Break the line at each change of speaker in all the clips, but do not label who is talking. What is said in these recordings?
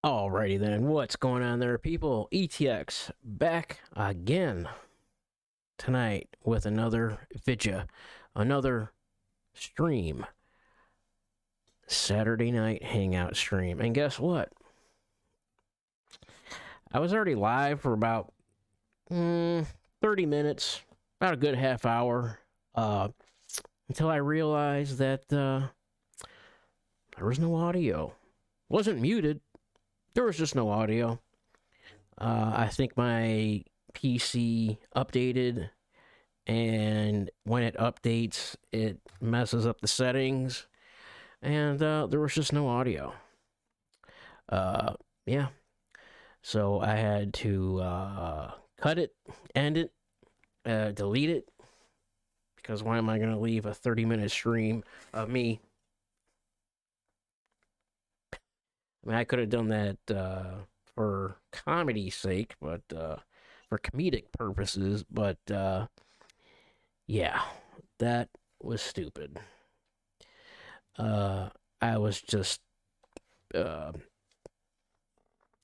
Alrighty then, what's going on there, people? ETX back again tonight with another vidya, another stream, Saturday night hangout stream. And guess what? I was already live for about 30 minutes, about a good half hour, until I realized that there was no audio. Wasn't muted, there was just no audio. I think my PC updated, and when it updates, it messes up the settings, and there was just no audio. Yeah, so I had to cut it, end it, delete it, because why am I going to leave a 30-minute stream of me? I mean, I could have done that for comedy's sake, but for comedic purposes, but yeah, that was stupid. I was just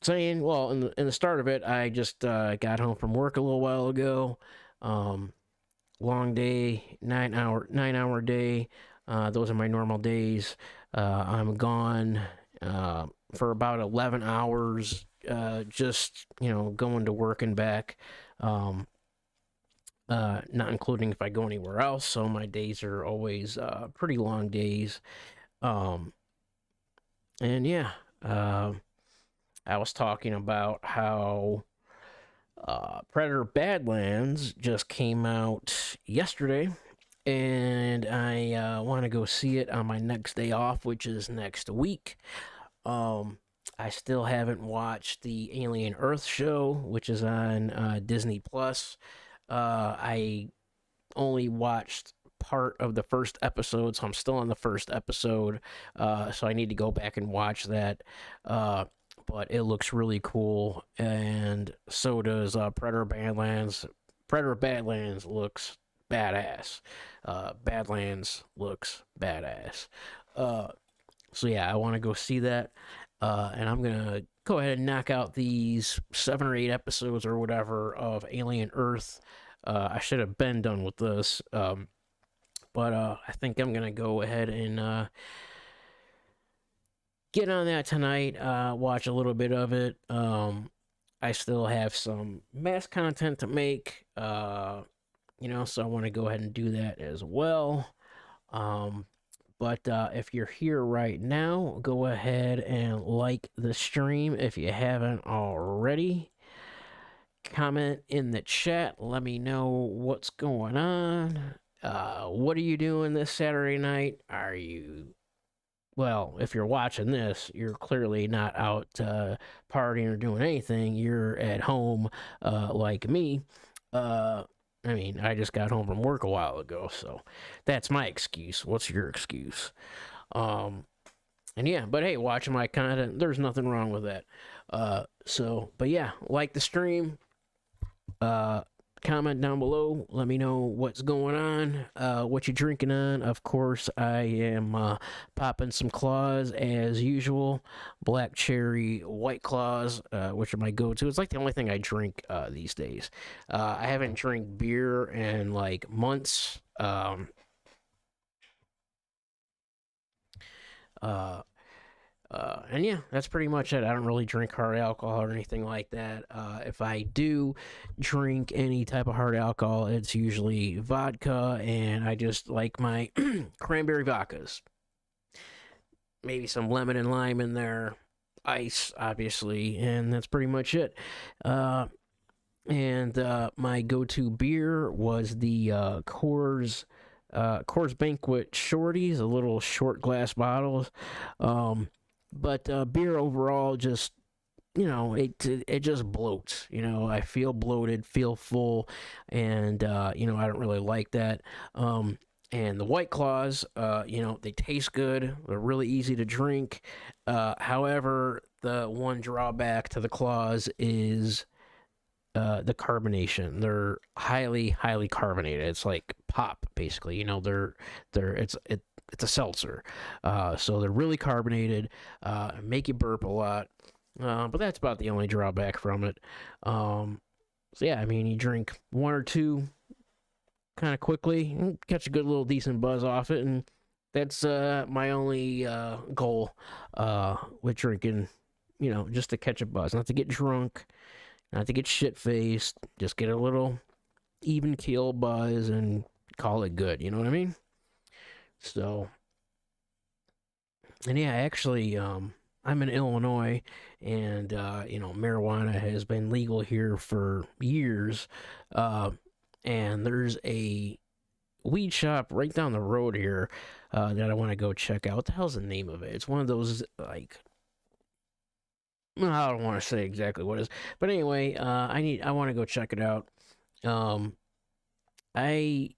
saying, well, in the start of it, I just got home from work a little while ago. Long day, 9 hour day. Those are my normal days. I'm gone for about 11 hours, just going to work and back. Not including if I go anywhere else. So my days are always pretty long days. And yeah, I was talking about how Predator Badlands just came out yesterday, and I want to go see it on my next day off, which is next week. I still haven't watched the Alien Earth show, which is on Disney Plus. I only watched part of the first episode, so I'm still on the first episode. So I need to go back and watch that. But it looks really cool, and so does Predator Badlands. Predator Badlands looks badass. Badlands looks badass. So yeah, I want to go see that, and I'm gonna go ahead and knock out these 7 or 8 episodes or whatever of Alien Earth. I should have been done with this, but I think I'm gonna go ahead and get on that tonight. Watch a little bit of it. I still have some mass content to make, so I want to go ahead and do that as well. But if you're here right now, go ahead and like the stream if you haven't already. Comment in the chat. Let me know what's going on. What are you doing this Saturday night? Well, if you're watching this, you're clearly not out partying or doing anything. You're at home like me. I mean, I just got home from work a while ago, so that's my excuse. What's your excuse? And yeah, but hey, watching my content, there's nothing wrong with that. But yeah, like the stream, comment down below. Let me know what's going on, what you're drinking on. Of course, I am popping some claws as usual. Black cherry, white claws, which are my go-to. It's like the only thing I drink these days. I haven't drank beer in like months. And yeah, that's pretty much it. I don't really drink hard alcohol or anything like that. If I do drink any type of hard alcohol, it's usually vodka, and I just like my cranberry vodkas. Maybe some lemon and lime in there, ice, obviously, and that's pretty much it. And my go-to beer was the Coors Banquet Shorties, the little short glass bottles. But beer overall, just it just bloats. I feel bloated, feel full, and I don't really like that. And the White Claws, they taste good. They're really easy to drink. However, the one drawback to the Claws is the carbonation. They're highly, highly carbonated. It's like pop, basically. It's a seltzer. So they're really carbonated, make you burp a lot. But that's about the only drawback from it. So yeah, I mean, you drink one or two kind of quickly, and catch a good little decent buzz off it, and that's my only goal with drinking. You know, just to catch a buzz, not to get drunk, not to get shit faced, just get a little even keel buzz and call it good. You know what I mean? So, and yeah, actually, I'm in Illinois, and you know, marijuana has been legal here for years. Uh, and there's a weed shop right down the road here that I want to go check out. What the hell's the name of it? It's one of those like I don't want to say exactly what it is, but anyway, I want to go check it out. Um, I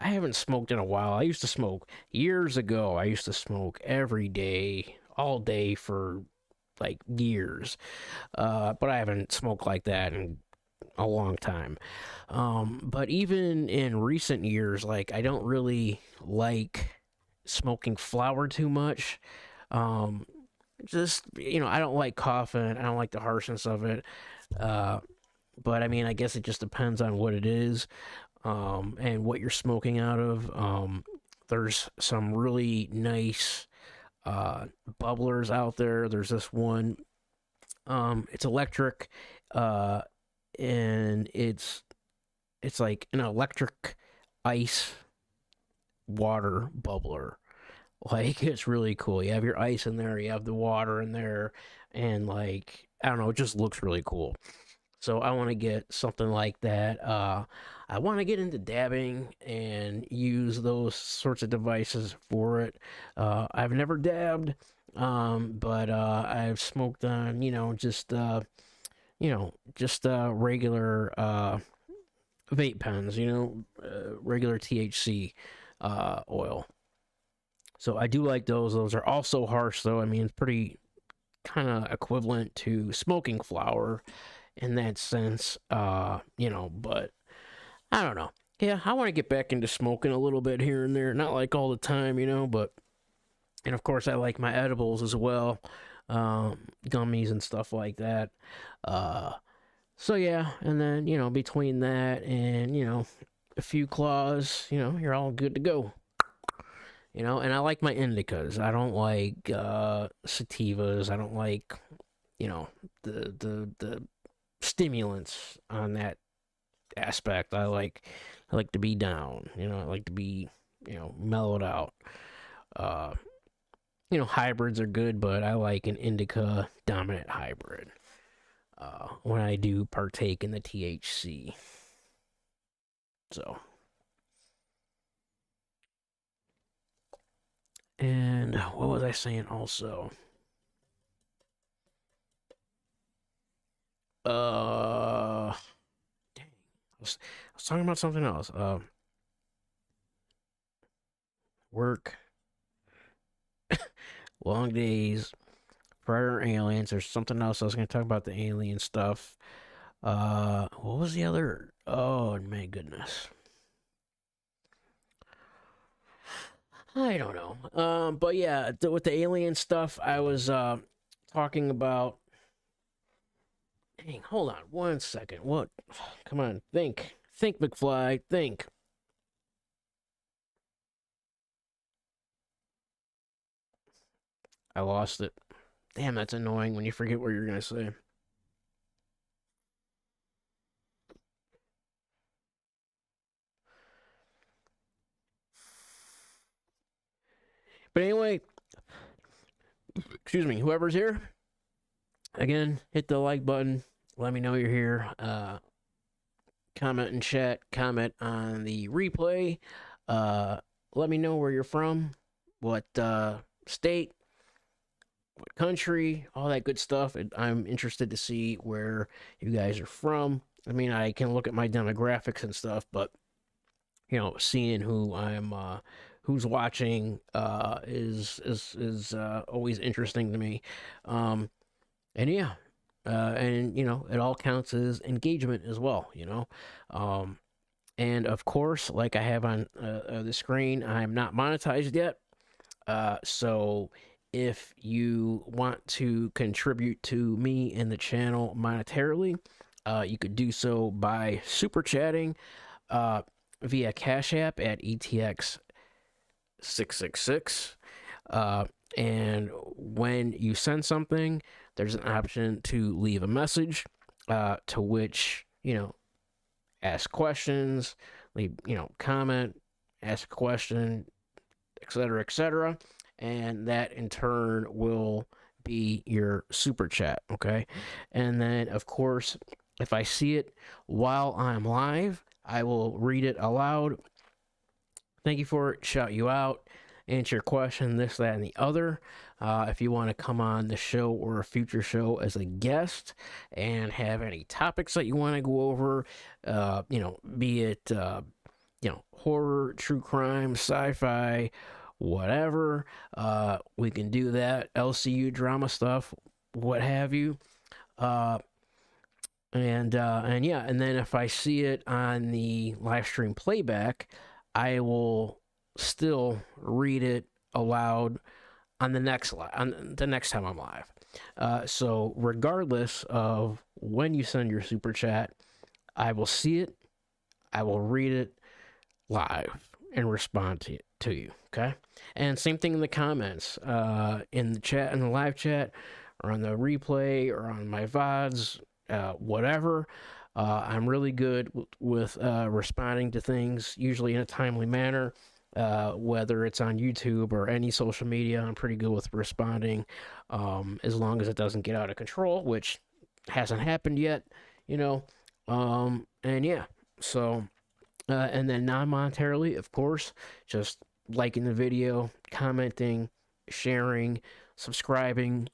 I haven't smoked in a while. I used to smoke years ago. I used to smoke every day, all day for like years. But I haven't smoked like that in a long time. But even in recent years, like I don't really like smoking flower too much. Um, just I don't like coughing. I don't like the harshness of it. Uh, but I mean, I guess it just depends on what it is, and what you're smoking out of. There's some really nice bubblers out there. There's this one. It's electric, uh, and it's like an electric ice water bubbler. Like it's really cool. You have your ice in there, you have the water in there, and like I don't know, it just looks really cool. So I want to get something like that. I want to get into dabbing and use those sorts of devices for it. I've never dabbed, but I've smoked on, just regular vape pens, regular THC oil. So I do like those. Those are also harsh, though. I mean, it's pretty kind of equivalent to smoking flower in that sense, but I don't know. Yeah, I want to get back into smoking a little bit here and there. Not like all the time, but, and of course, I like my edibles as well, gummies and stuff like that. So yeah, and then, between that and, a few claws, you're all good to go. And I like my indicas. I don't like sativas. I don't like, the stimulants on that aspect. I like to be down. I like to be, mellowed out. Uh, hybrids are good, but I like an indica dominant hybrid. When I do partake in the THC. So, and what was I saying also? Dang, I was talking about something else. Work, long days, predator aliens. There's something else I was going to talk about the alien stuff. What was the other? Oh my goodness. I don't know. But yeah, with the alien stuff, I was talking about. Dang, hold on 1 second. What? Come on, think, McFly, think. I lost it. Damn, that's annoying when you forget what you're gonna say. But anyway, excuse me, whoever's here, again, hit the like button. Let me know you're here. Comment in chat. Comment on the replay. Uh, Let me know where you're from, what state, what country, all that good stuff. I'm interested to see where you guys are from. I mean, I can look at my demographics and stuff, but seeing who's watching is always interesting to me. And yeah, and it all counts as engagement as well. And of course, like I have on the screen, I'm not monetized yet. So if you want to contribute to me and the channel monetarily, you could do so by super chatting via Cash App at ETX666. And when you send something, there's an option to leave a message, to which, ask questions, leave, comment, ask a question, etc., etc. And that in turn will be your super chat. Okay. And then, of course, if I see it while I'm live, I will read it aloud. Thank you for it, shout you out, answer your question, this, that, and the other. If you want to come on the show or a future show as a guest and have any topics that you want to go over, be it, horror, true crime, sci-fi, whatever, we can do that. LCU drama stuff, what have you. And yeah, and then if I see it on the live stream playback, I will still read it aloud on the next time I'm live. So regardless of when you send your super chat, I will see it, I will read it live and respond to you. Okay, and same thing in the comments, in the chat, in the live chat, or on the replay, or on my VODs, whatever. I'm really good with responding to things, usually in a timely manner. Whether it's on YouTube or any social media, I'm pretty good with responding, as long as it doesn't get out of control, which hasn't happened yet, and yeah, so, and then non-monetarily, of course, just liking the video, commenting, sharing, subscribing,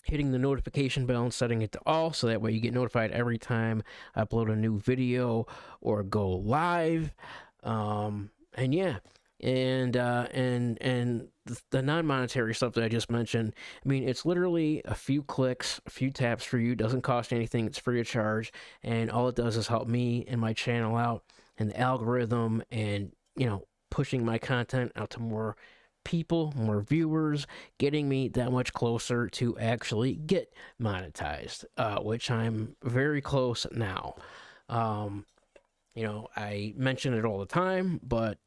hitting the notification bell and setting it to all, so that way you get notified every time I upload a new video or go live. And yeah, and the non-monetary stuff that I just mentioned, I mean, it's literally a few clicks, a few taps for you. Doesn't cost anything. It's free of charge, and all it does is help me and my channel out and the algorithm, and pushing my content out to more people, more viewers, getting me that much closer to actually get monetized, which I'm very close now. I mention it all the time, but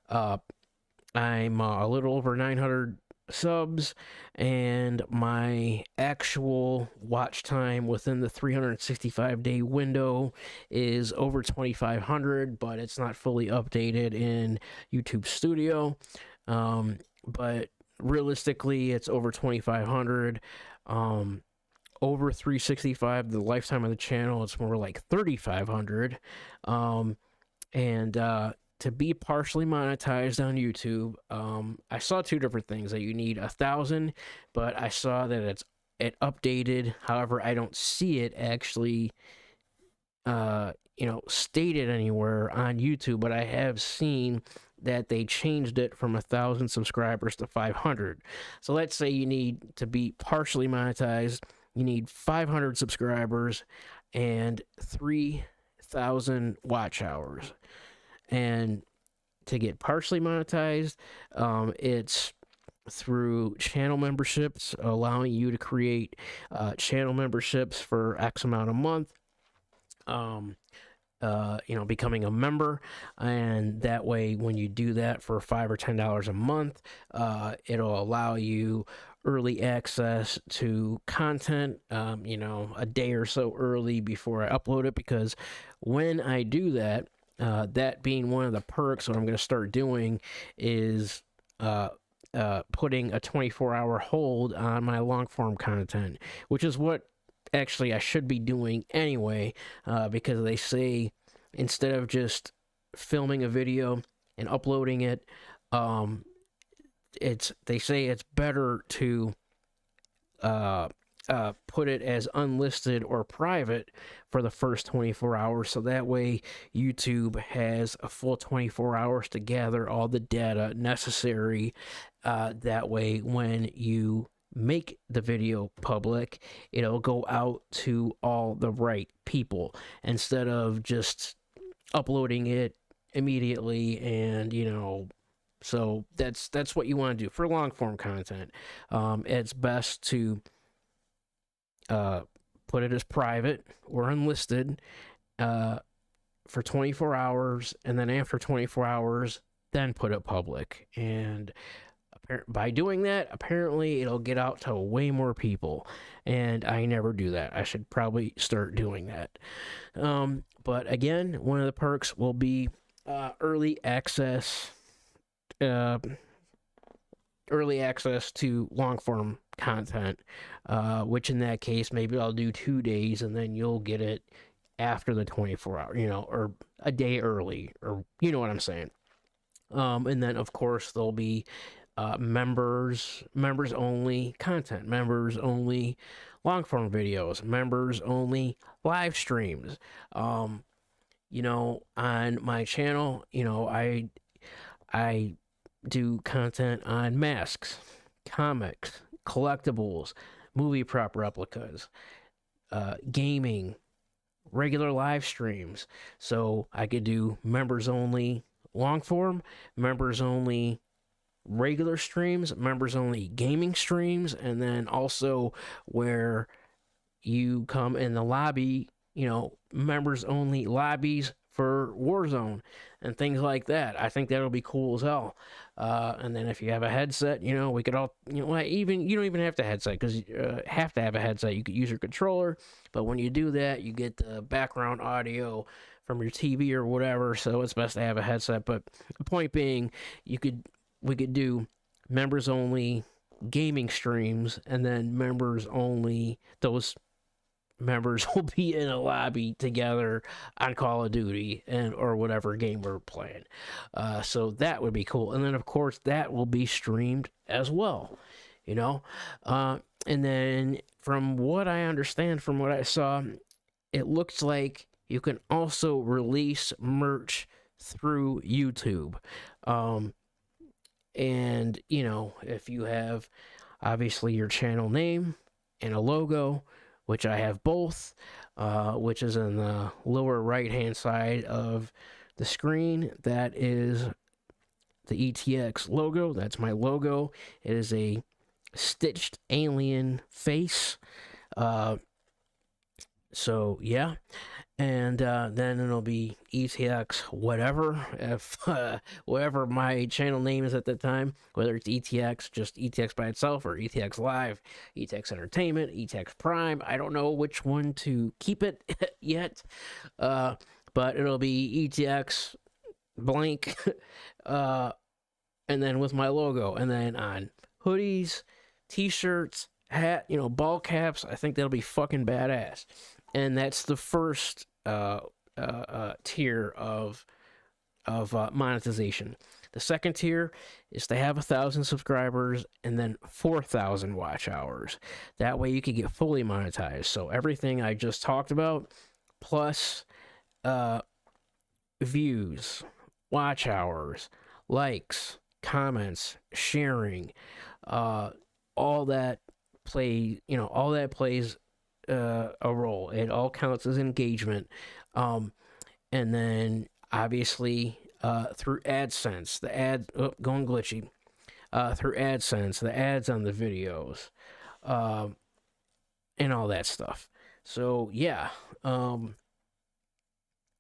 I'm a little over 900 subs, and my actual watch time within the 365-day window is over 2,500, but it's not fully updated in YouTube Studio. But realistically, it's over 2,500. Over 365, the lifetime of the channel, it's more like 3,500. And to be partially monetized on YouTube, I saw two different things, that you need 1,000, but I saw that it updated. However, I don't see it actually stated anywhere on YouTube, but I have seen that they changed it from 1,000 subscribers to 500. So let's say you need to be partially monetized, you need 500 subscribers and 3,000 watch hours. And to get partially monetized, it's through channel memberships, allowing you to create channel memberships for X amount a month. Becoming a member, and that way, when you do that for $5 or $10 a month, it'll allow you early access to content, a day or so early before I upload it. Because when I do that, that being one of the perks, what I'm going to start doing is putting a 24-hour hold on my long form content, which is what actually I should be doing anyway, because they say, instead of just filming a video and uploading it, they say it's better to put it as unlisted or private for the first 24 hours, so that way YouTube has a full 24 hours to gather all the data necessary. That way, when you make the video public, it'll go out to all the right people, instead of just uploading it immediately and So that's what you want to do for long form content. It's best to put it as private or unlisted for 24 hours, and then after 24 hours, then put it public. And by doing that, apparently it'll get out to way more people. And I never do that. I should probably start doing that. But again, one of the perks will be early access. Early access to long form content, which in that case, maybe I'll do 2 days and then you'll get it after the 24 hour, or a day early, or you know what I'm saying. And then, of course, there'll be members only content, members only long form videos, members only live streams. On my channel, I do content on masks, comics, collectibles, movie prop replicas, gaming, regular live streams. So I could do members only long form, members only regular streams, members only gaming streams, and then also where you come in the lobby, members only lobbies for Warzone and things like that. I think that'll be cool as hell. And then if you have a headset, we could all, even you don't even have to headset because you have to have a headset. You could use your controller, but when you do that, you get the background audio from your TV or whatever. So it's best to have a headset. But the point being, we could do members only gaming streams, and then members only, those members will be in a lobby together on Call of Duty or whatever game we're playing. So that would be cool. And then of course that will be streamed as well, and then from what I understand, from what I saw, it looks like you can also release merch through YouTube. And if you have obviously your channel name and a logo, which I have both, which is in the lower right-hand side of the screen. That is the ETX logo. That's my logo. It is a stitched alien face. So, yeah. And then it'll be ETX whatever, if whatever my channel name is at the time, whether it's ETX, just ETX by itself, or ETX Live, ETX Entertainment, ETX Prime. I don't know which one to keep it yet, but it'll be ETX blank, and then with my logo, and then on hoodies, t-shirts, hat, ball caps. I think that'll be fucking badass. And that's the first tier of monetization. The second tier is to have 1,000 subscribers and then 4,000 watch hours. That way you can get fully monetized. So everything I just talked about, plus views, watch hours, likes, comments, sharing, all that plays a role. It all counts as engagement. And then obviously through AdSense, going glitchy, through AdSense, the ads on the videos, and all that stuff. So yeah,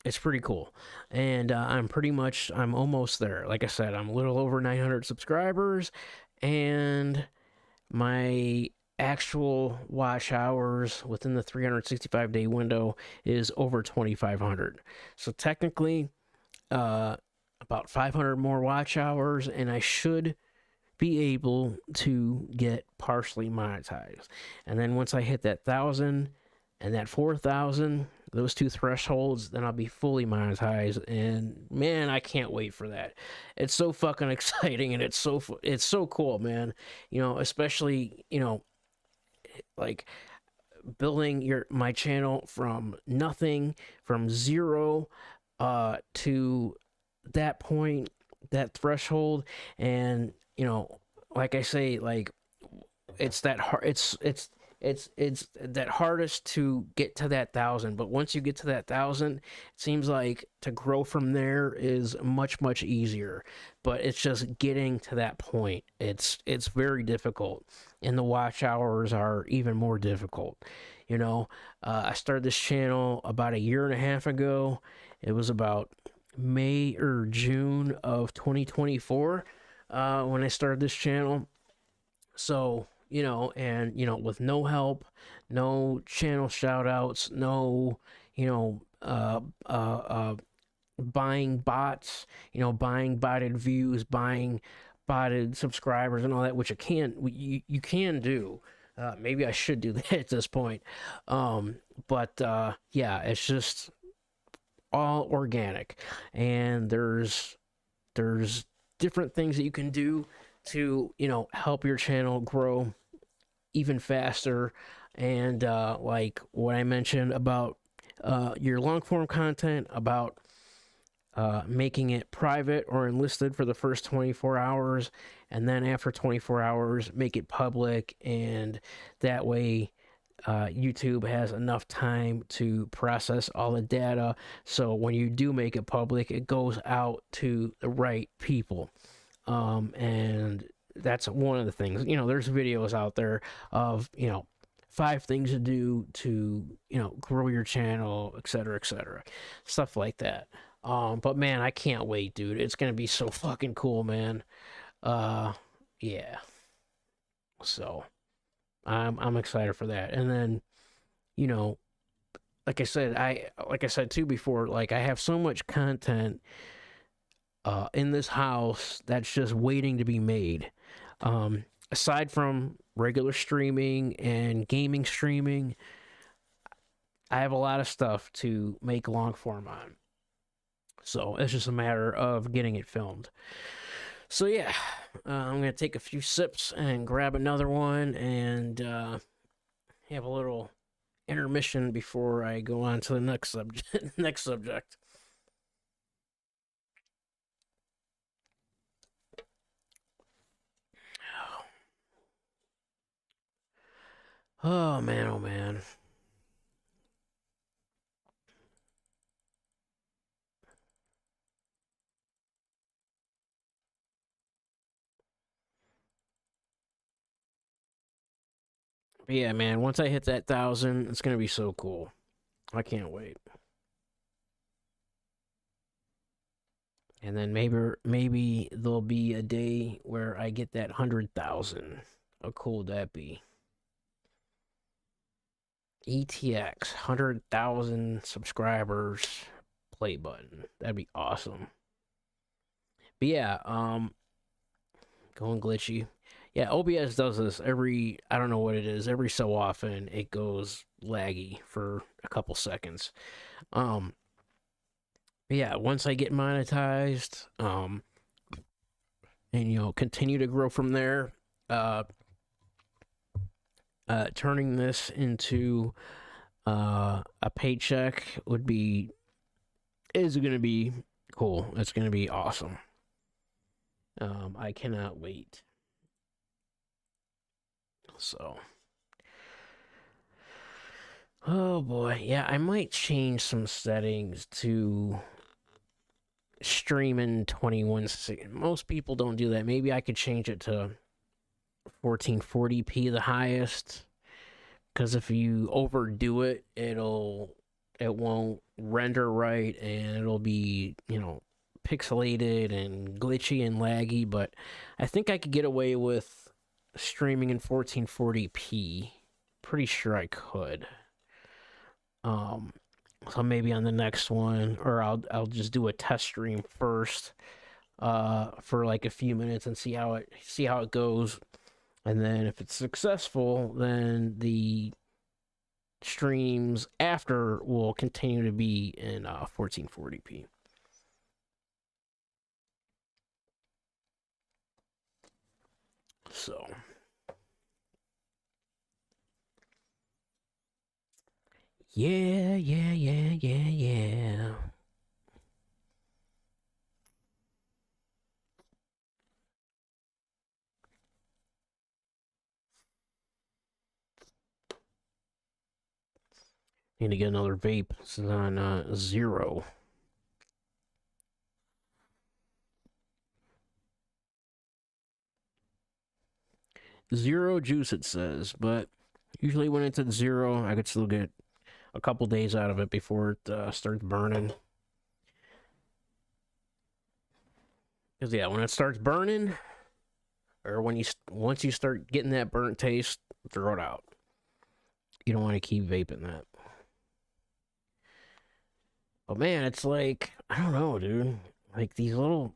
it's pretty cool. And I'm almost there. Like I said, I'm a little over 900 subscribers, and my actual watch hours within the 365-day window is over 2,500. So technically, about 500 more watch hours, and I should be able to get partially monetized. And then once I hit that 1,000 and that 4,000, those two thresholds, then I'll be fully monetized. And man, I can't wait for that. It's so fucking exciting, and it's so cool, man. Especially like building my channel from nothing, from zero to that point, that threshold. And like I say, like it's that hard, it's it's that hardest to get to that 1,000. But once you get to that 1,000, it seems like to grow from there is much easier. But it's just getting to that point. It's very difficult, and the watch hours are even more difficult. You know, I started this channel about a year and a half ago. It was about May or June of 2024 when I started this channel. So, with no help, no channel shout outs, no, you know, buying bots, buying botted views, buying botted subscribers and all that, which you can do. Maybe I should do that at this point. But yeah, it's just all organic, and there's different things that you can do to help your channel grow even faster. And like what I mentioned about your long form content, about making it private or enlisted for the first 24 hours, and then after 24 hours make it public, and that way YouTube has enough time to process all the data, so when you do make it public, it goes out to the right people. And that's one of the things. There's videos out there of 5 things to do to grow your channel, etc., stuff like that. But man, I can't wait, dude. It's gonna be so fucking cool, man. Uh, yeah. So I'm excited for that. And then you know, like I said too before, like I have so much content in this house that's just waiting to be made. Aside from regular streaming and gaming streaming, I have a lot of stuff to make long form on. So it's just a matter of getting it filmed. So yeah, I'm gonna take a few sips and grab another one, and have a little intermission before I go on to the next subject. next subject. Oh man, oh man. But yeah, man. Once I hit that 1,000, it's gonna be so cool. I can't wait. And then maybe there'll be a day where I get that 100,000. How cool would that be? ETX 100,000 subscribers. Play button. That'd be awesome. But yeah, going glitchy. Yeah, OBS does this every, I don't know what it is, every so often it goes laggy for a couple seconds. Um yeah, once I get monetized, and continue to grow from there, uh turning this into a paycheck is going to be cool. It's going to be awesome. I cannot wait. So, oh boy, yeah, I might change some settings to stream in 21. Most people don't do that. Maybe I could change it to 1440p, the highest, because if you overdo it, it won't render right, and it'll be pixelated and glitchy and laggy. But I think I could get away with streaming in 1440p. Pretty sure I could. So maybe on the next one, or I'll just do a test stream first, for like a few minutes and see how it goes, and then if it's successful, then the streams after will continue to be in 1440p. So yeah. Need to get another vape. This is on zero. Zero juice, it says, but usually when it's at zero, I could still get a couple days out of it before it starts burning. Because yeah, when it starts burning, or when you once you start getting that burnt taste, throw it out. You don't want to keep vaping that. But man, it's like I don't know, dude. Like these little,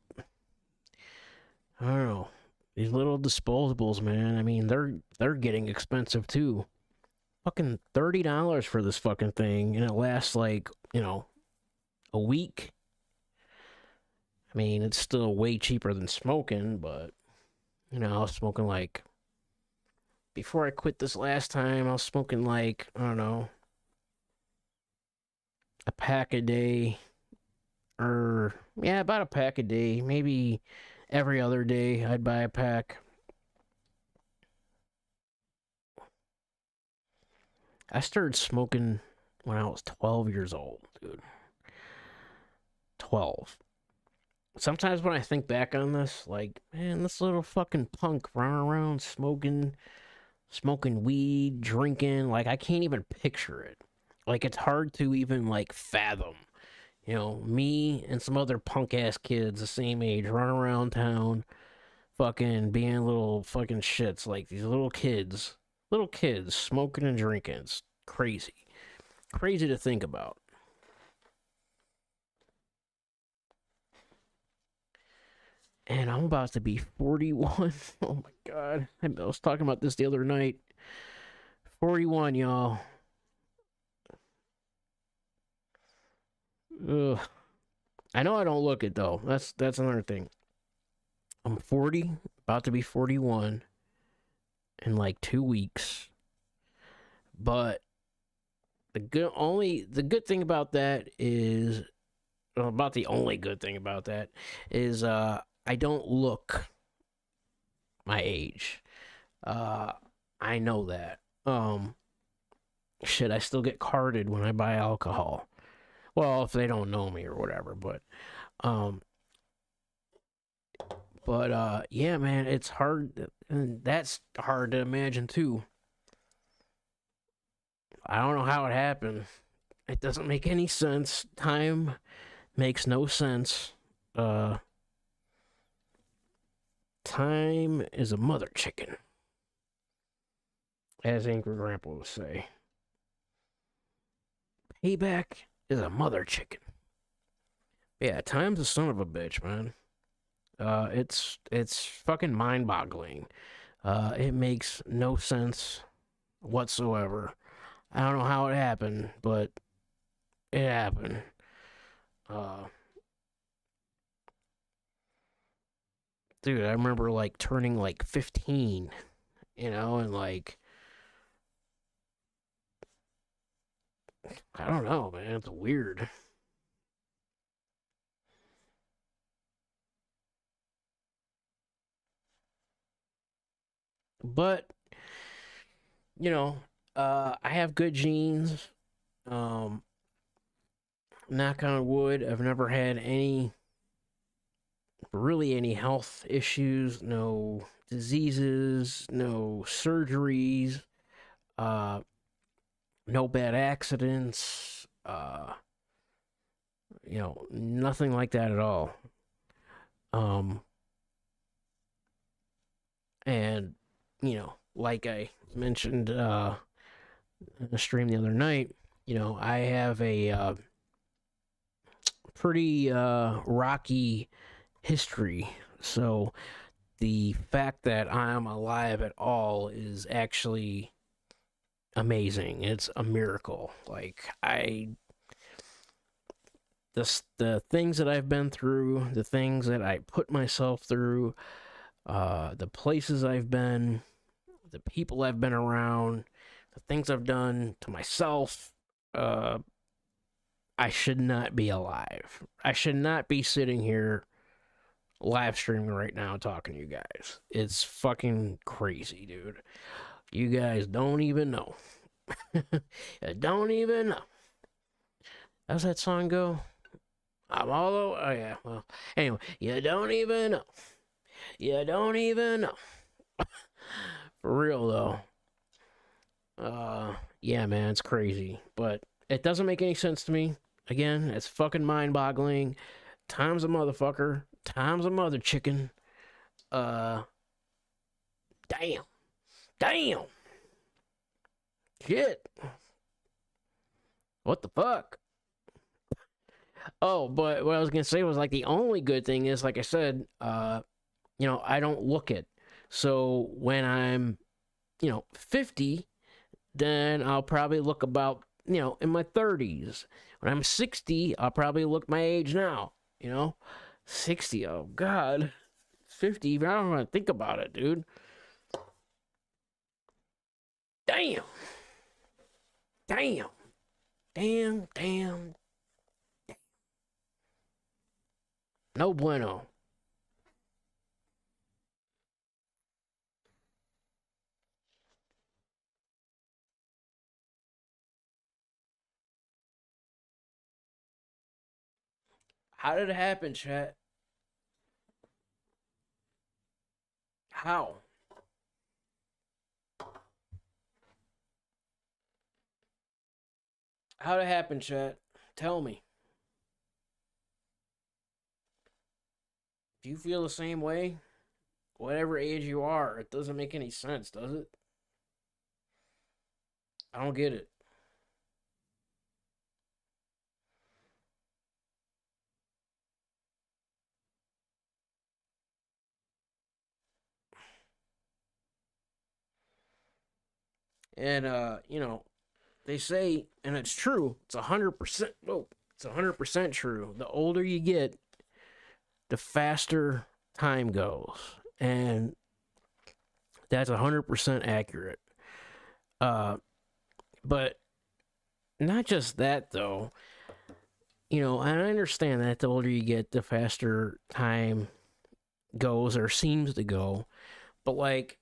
I don't know, these little disposables, man. I mean, they're getting expensive too. Fucking $30 for this fucking thing, and it lasts like a week. I mean, it's still way cheaper than smoking, but I was smoking like before I quit this last time. I was smoking like I don't know, a pack a day, or yeah, about a pack a day. Maybe every other day I'd buy a pack. I started smoking when I was 12 years old, dude. 12. Sometimes when I think back on this, like, man, this little fucking punk running around smoking weed, drinking, like I can't even picture it. Like it's hard to even like fathom. Me and some other punk ass kids the same age running around town, fucking being little fucking shits like these little kids smoking and drinking. It's crazy. Crazy to think about. And I'm about to be 41. Oh my god. I was talking about this the other night. 41, y'all. Ugh. I know I don't look it though. That's another thing. I'm 40, about to be 41 in like 2 weeks. But the good thing about that is about the only good thing about that is I don't look my age. I know that. Shit, I still get carded when I buy alcohol. Well, if they don't know me or whatever, um yeah, man, it's hard, and that's hard to imagine too. I don't know how it happened. It doesn't make any sense. Time makes no sense. Uh Time is a mother chicken, as Angry Grandpa would say. Payback is a mother chicken. Yeah, time's a son of a bitch, man. It's fucking mind boggling. It makes no sense whatsoever. I don't know how it happened, but it happened. Uh, Dude, I remember like turning like 15, and like I don't know, man. It's weird. But, you know, I have good genes. Um, Knock on wood, I've never had really any health issues, no diseases, no surgeries, uh, no bad accidents, nothing like that at all. Um, and, like I mentioned in the stream the other night, I have a pretty rocky history. So the fact that I'm alive at all is actually amazing. It's a miracle. Like the things that I've been through, the things that I put myself through, the places I've been, the people I've been around, the things I've done to myself. I should not be alive. I should not be sitting here live streaming right now talking to you guys. It's fucking crazy, dude. You guys don't even know. You don't even know. How's that song go? I'm all over. Oh, yeah. Well, anyway, you don't even know. You don't even know. For real, though. Yeah, man, it's crazy. But it doesn't make any sense to me. Again, it's fucking mind boggling. Time's a motherfucker. Time's a mother chicken. Uh, damn. Damn. Shit. What the fuck? Oh, but what I was gonna say was like the only good thing is, like I said, I don't look it. So when I'm, 50, then I'll probably look about, in my 30s. When I'm 60, I'll probably look my age now, 60. Oh, God. 50. I don't want to think about it, dude. Damn. Damn. Damn. Damn. No bueno. How did it happen, chat? How? How did it happen, chat? Tell me. Do you feel the same way? Whatever age you are, it doesn't make any sense, does it? I don't get it. And they say, and it's true. It's 100%. Whoa, it's 100% true. The older you get, the faster time goes, and that's 100% accurate. Uh, but not just that though. And I understand that the older you get, the faster time goes or seems to go. But like,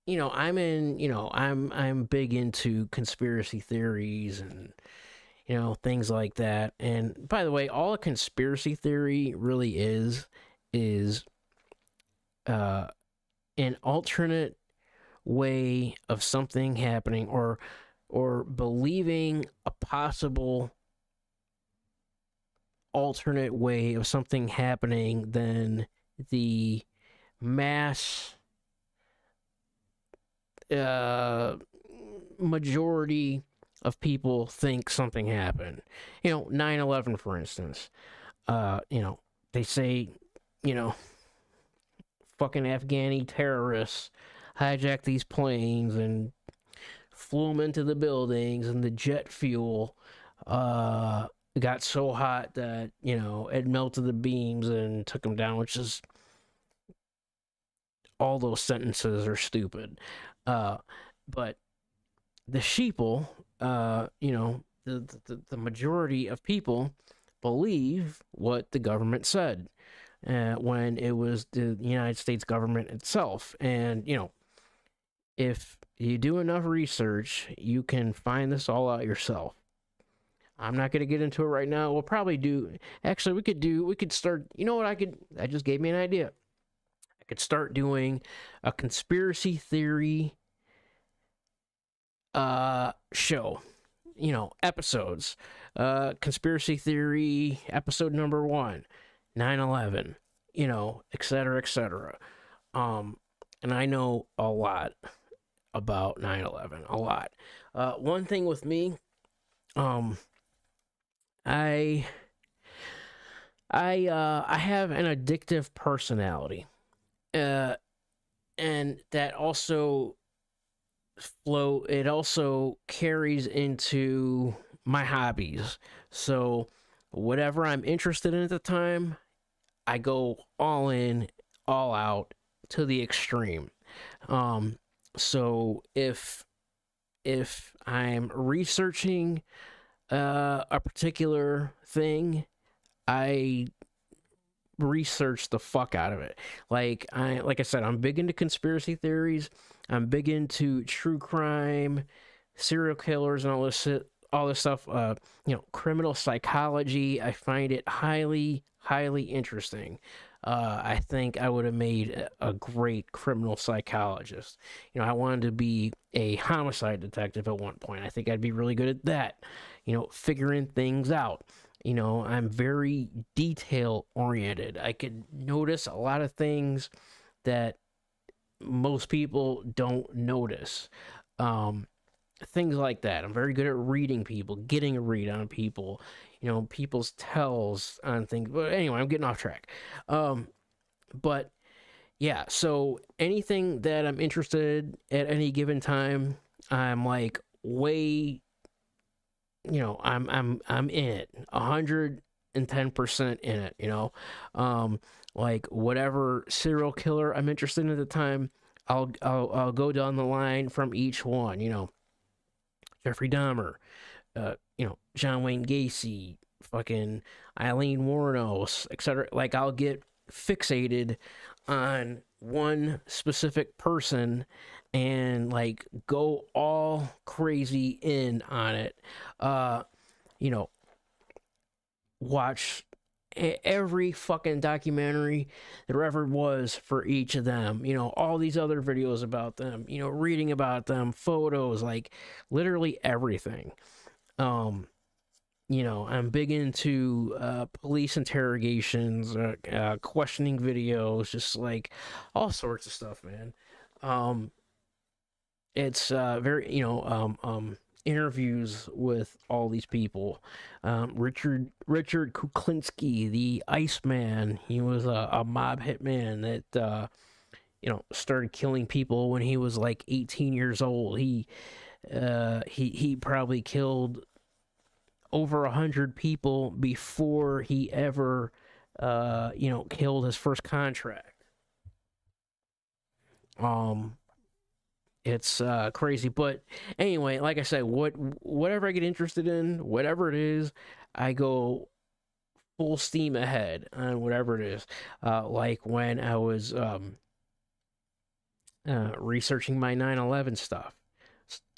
I'm big into conspiracy theories and things like that. And by the way, all a conspiracy theory really is uh an alternate way of something happening, or believing a possible alternate way of something happening than the mass uh majority of people think something happened. 9/11, for instance. They say, you know, fucking Afghani terrorists hijacked these planes and flew them into the buildings, and the jet fuel got so hot that, it melted the beams and took them down, which is, all those sentences are stupid. But the sheeple, the majority of people believe what the government said when it was the United States government itself. And, if you do enough research, you can find this all out yourself. I'm not going to get into it right now. We'll probably do. Actually, we could start. You know what? That just gave me an idea. I could start doing a conspiracy theory show, episodes. Conspiracy theory episode number 1, 9/11, etc., etc. And I know a lot about 9/11, a lot. One thing with me, I I have an addictive personality. Uh and that also it also carries into my hobbies. So whatever I'm interested in at the time, I go all in, all out to the extreme. So if I'm researching a particular thing, I research the fuck out of it. Like I said, I'm big into conspiracy theories. I'm big into true crime, serial killers and all this stuff. Criminal psychology. I find it highly, highly interesting. I think I would have made a great criminal psychologist. I wanted to be a homicide detective at one point. I think I'd be really good at that. Figuring things out. I'm very detail oriented. I could notice a lot of things that most people don't notice. Things like that. I'm very good at reading people, getting a read on people, people's tells on things. But anyway, I'm getting off track. But yeah, so anything that I'm interested at any given time, I'm like way, I'm in it, 110% in it. Like whatever serial killer I'm interested in at the time, I'll go down the line from each one. Jeffrey Dahmer, John Wayne Gacy, fucking Eileen Wuornos, etc. Like I'll get fixated on one specific person and like go all crazy in on it. Watch every fucking documentary there ever was for each of them, all these other videos about them, reading about them, photos, like literally everything. I'm big into police interrogations, questioning videos, just like all sorts of stuff, man. It's very, interviews with all these people. Richard Kuklinski, the Iceman. He was a mob hitman that started killing people when he was like 18 years old. He probably killed over 100 people before he ever killed his first contract. It's crazy, but anyway, like I said, whatever I get interested in, whatever it is, I go full steam ahead on whatever it is. Like when I was researching my 9/11 stuff,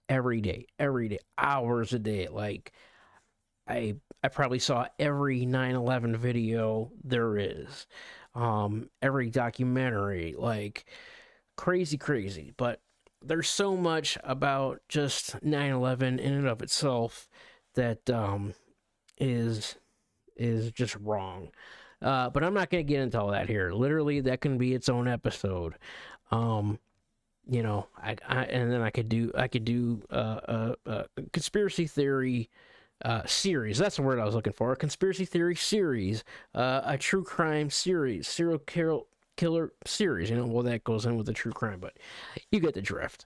every day, hours a day. Like I probably saw every 9/11 video there is, every documentary, like crazy. But there's so much about just 9/11 in and of itself that is just wrong. But I'm not going to get into all that here. Literally, that can be its own episode. And then I could do a conspiracy theory series. That's the word I was looking for. A conspiracy theory series, a true crime series, serial killer series. Well, that goes in with the true crime, but you get the drift.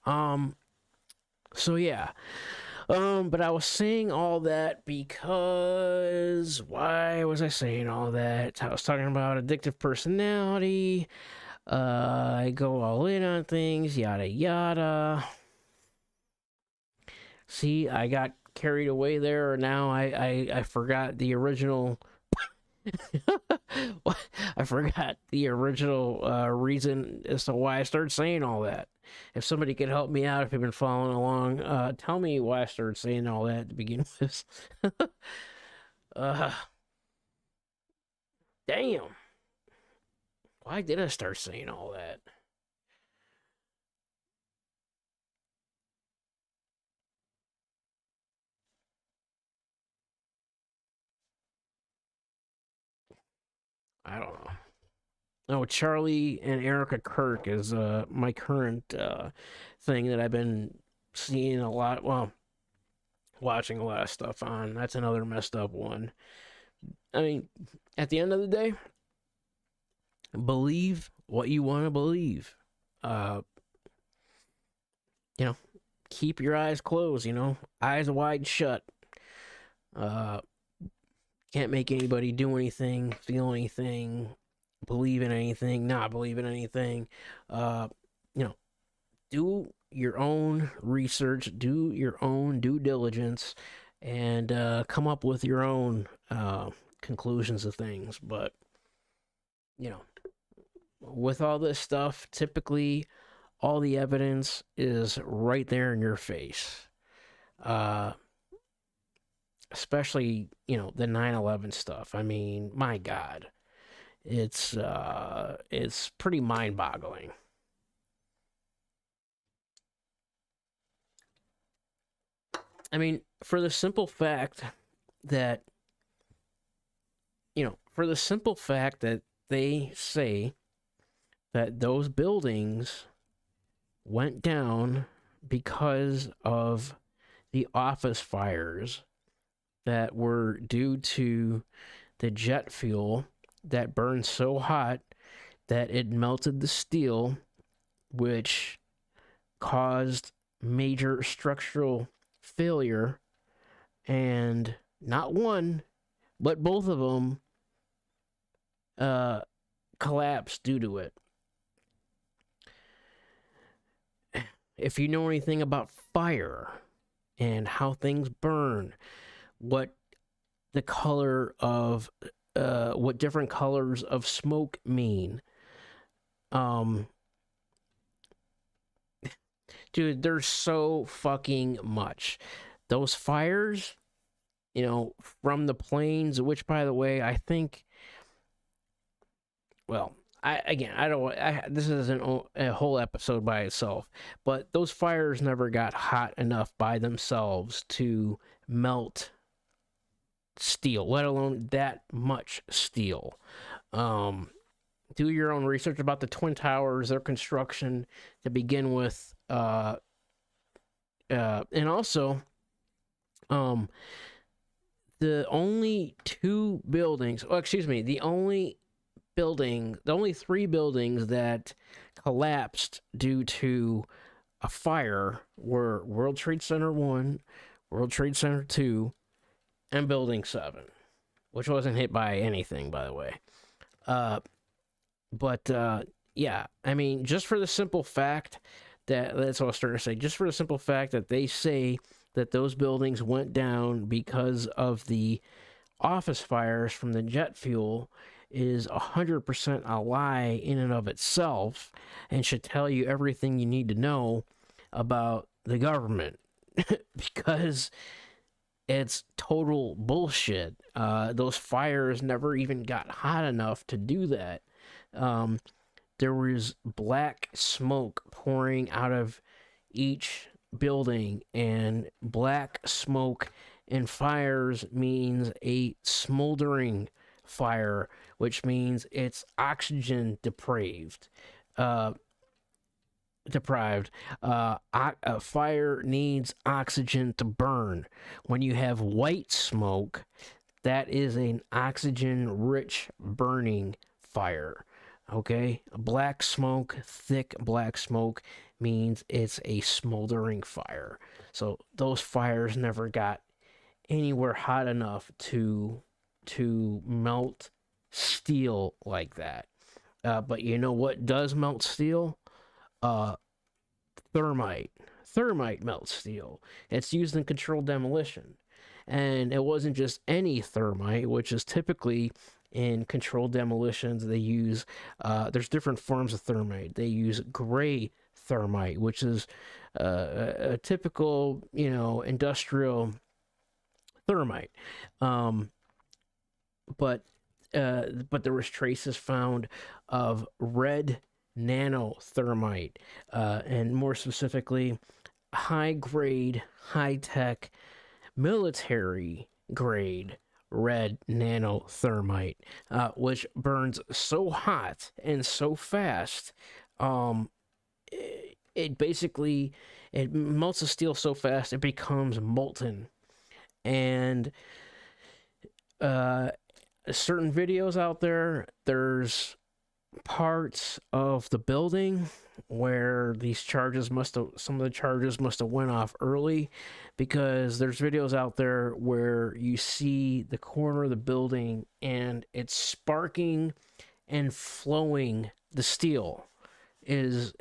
So yeah. But I was saying all that because why was I saying all that? I was talking about addictive personality. I go all in on things, yada yada. See, I got carried away there. Now I forgot the original. I forgot the original reason as to why I started saying all that. If somebody could help me out, if you've been following along, tell me why I started saying all that to begin with. Damn. Why did I start saying all that? I don't know. Oh, Charlie and Erica Kirk is my current thing that I've been seeing a lot. Well, watching a lot of stuff on. That's another messed up one. I mean, at the end of the day, believe what you want to believe. Uh, you know, keep your eyes closed. Eyes wide shut. Uh, can't make anybody do anything, feel anything, believe in anything, not believe in anything. Uh, you know, do your own research, do your own due diligence, and come up with your own conclusions of things. But with all this stuff, typically all the evidence is right there in your face. Uh, Especially, the 9/11 stuff. I mean, my God, it's pretty mind-boggling. I mean, for the simple fact that they say that those buildings went down because of the office fires that were due to the jet fuel that burned so hot that it melted the steel, which caused major structural failure, and not one, but both of them collapsed due to it. If you know anything about fire and how things burn, what the color of what different colors of smoke mean, dude, there's so fucking much. Those fires, from the planes, which, by the way, I think, well, I don't. This is a whole episode by itself, but those fires never got hot enough by themselves to melt steel, let alone that much steel. Do your own research about the Twin Towers, their construction to begin with, and also, the only two buildings. Oh, excuse me. The only three buildings that collapsed due to a fire were World Trade Center 1, World Trade Center 2, and Building 7, which wasn't hit by anything, by the way. Yeah, I mean, just for the simple fact that's what I was starting to say, just for the simple fact that they say that those buildings went down because of the office fires from the jet fuel is 100% a lie in and of itself, and should tell you everything you need to know about the government because it's total bullshit. Those fires never even got hot enough to do that. There was black smoke pouring out of each building, and black smoke in fires means a smoldering fire, which means it's oxygen deprived. A fire needs oxygen to burn. When you have white smoke, that is an oxygen-rich burning fire. Okay, black smoke, thick black smoke means it's a smoldering fire. So those fires never got anywhere hot enough to melt steel like that. But you know what does melt steel? Thermite. Thermite melts steel. It's used in controlled demolition. And it wasn't just any thermite, which is typically in controlled demolitions. They use, there's different forms of thermite. They use gray thermite, which is a typical, industrial thermite. But there was traces found of red nanothermite, and more specifically, high grade, high tech, military grade red nanothermite, which burns so hot and so fast. It melts the steel so fast it becomes molten. And certain videos out there, there's parts of the building where some of the charges must have went off early, because there's videos out there where you see the corner of the building and it's sparking and flowing. The steel is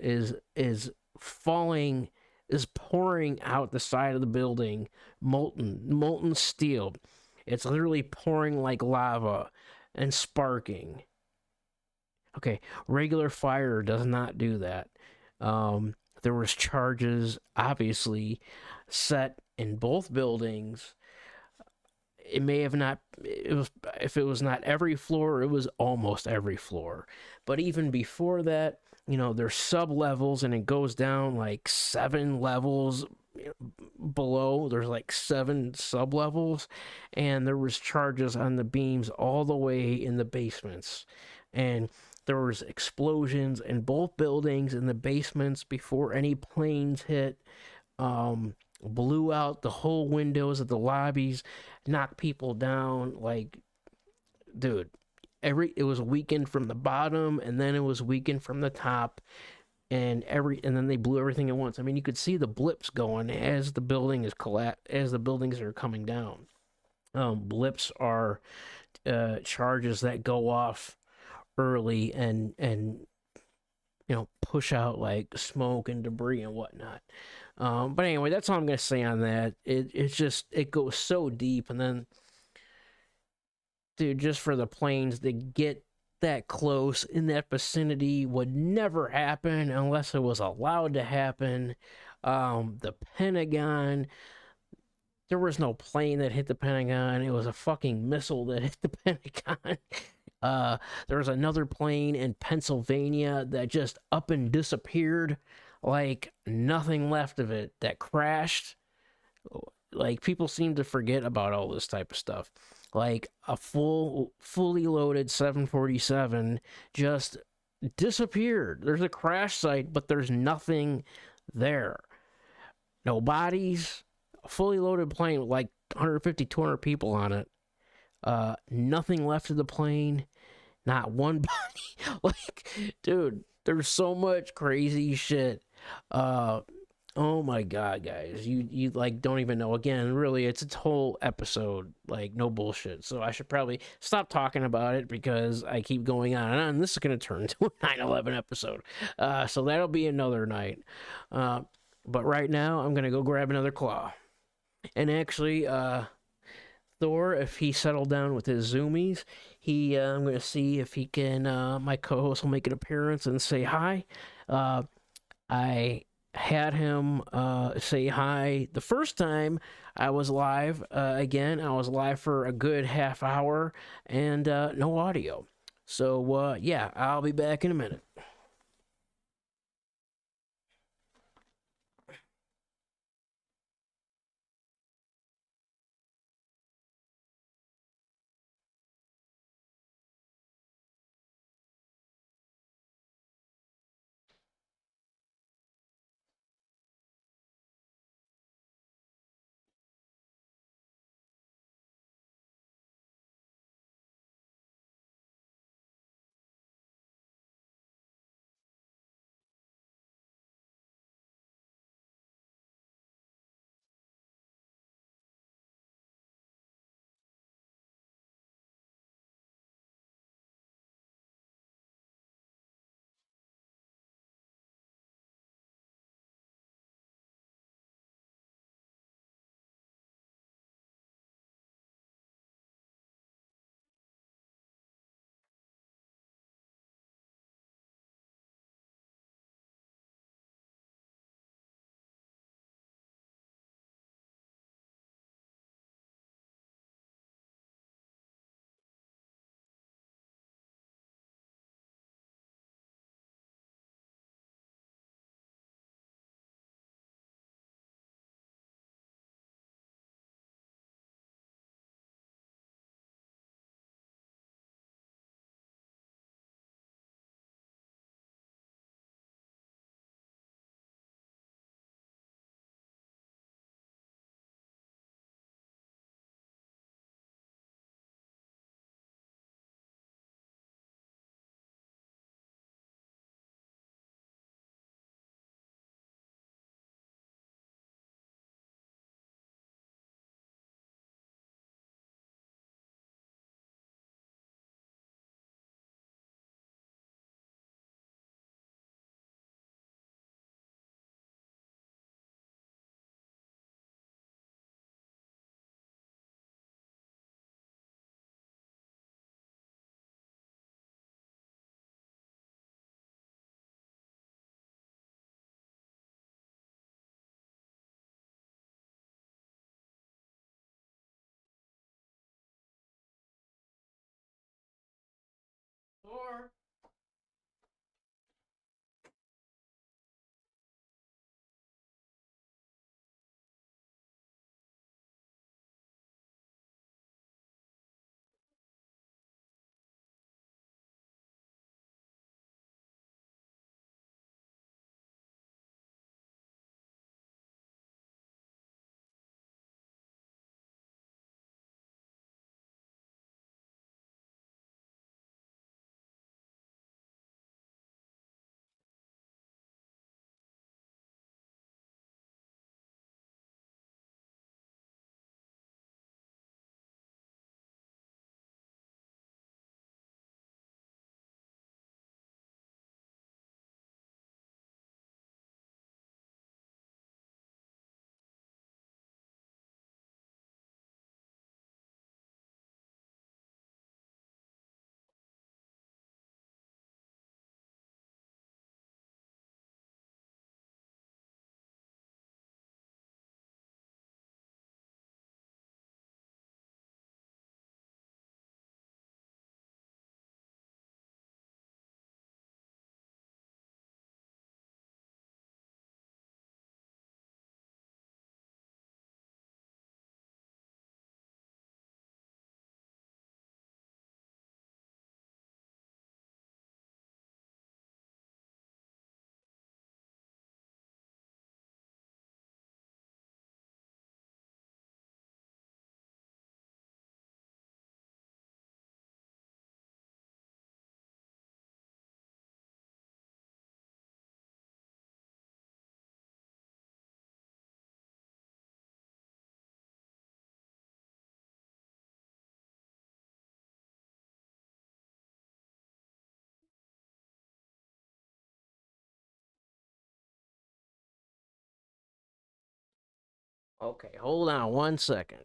falling, is pouring out the side of the building, molten steel. It's literally pouring like lava and sparking. Okay, regular fire does not do that. there was charges obviously set in both buildings. It may have not, it was, if it was not every floor, it was almost every floor. But even before that, there's sub levels, and it goes down like 7 levels below. There's like 7 sub levels, and there was charges on the beams all the way in the basements. And there was explosions in both buildings in the basements before any planes hit. Blew out the whole windows of the lobbies, knocked people down. Like, dude, it was weakened from the bottom, and then it was weakened from the top, and then they blew everything at once. I mean, you could see the blips going as the building is as the buildings are coming down. Blips are charges that go off early and push out like smoke and debris and whatnot. But anyway, that's all I'm gonna say on that. It's just, it goes so deep, and then, dude, just for the planes to get that close in that vicinity would never happen unless it was allowed to happen. The Pentagon, there was no plane that hit the Pentagon. It was a fucking missile that hit the Pentagon. There was another plane in Pennsylvania that just up and disappeared, like nothing left of it, that crashed. Like, people seem to forget about all this type of stuff. Like, a fully loaded 747 just disappeared. There's a crash site, but there's nothing there. No bodies. A fully loaded plane with like 150, 200 people on it. Nothing left of the plane. Not one body. Like, dude, there's so much crazy shit. Oh my god, guys, you like don't even know. Again, really, it's a whole episode, like, no bullshit. So I should probably stop talking about it because I keep going on and on. This is gonna turn into a 9/11 episode. So that'll be another night. But right now, I'm gonna go grab another claw. And actually, Thor, if he settled down with his zoomies, I'm gonna see if he can. My co-host will make an appearance and say hi. I had him say hi the first time I was live. Again, I was live for a good half hour and no audio. So yeah, I'll be back in a minute. Or okay, hold on 1 second.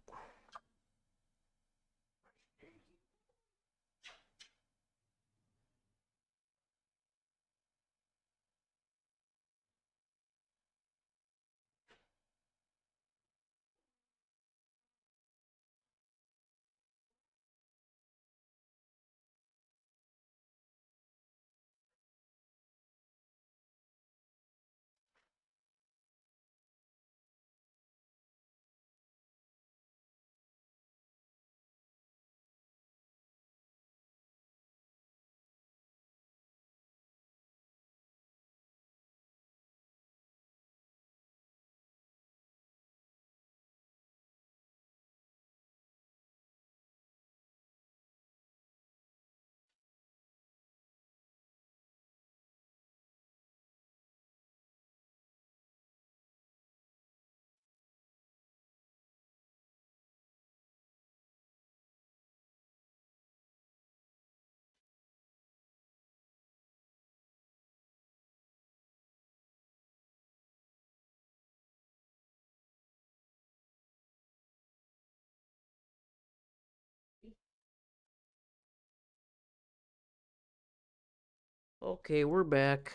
Okay, we're back.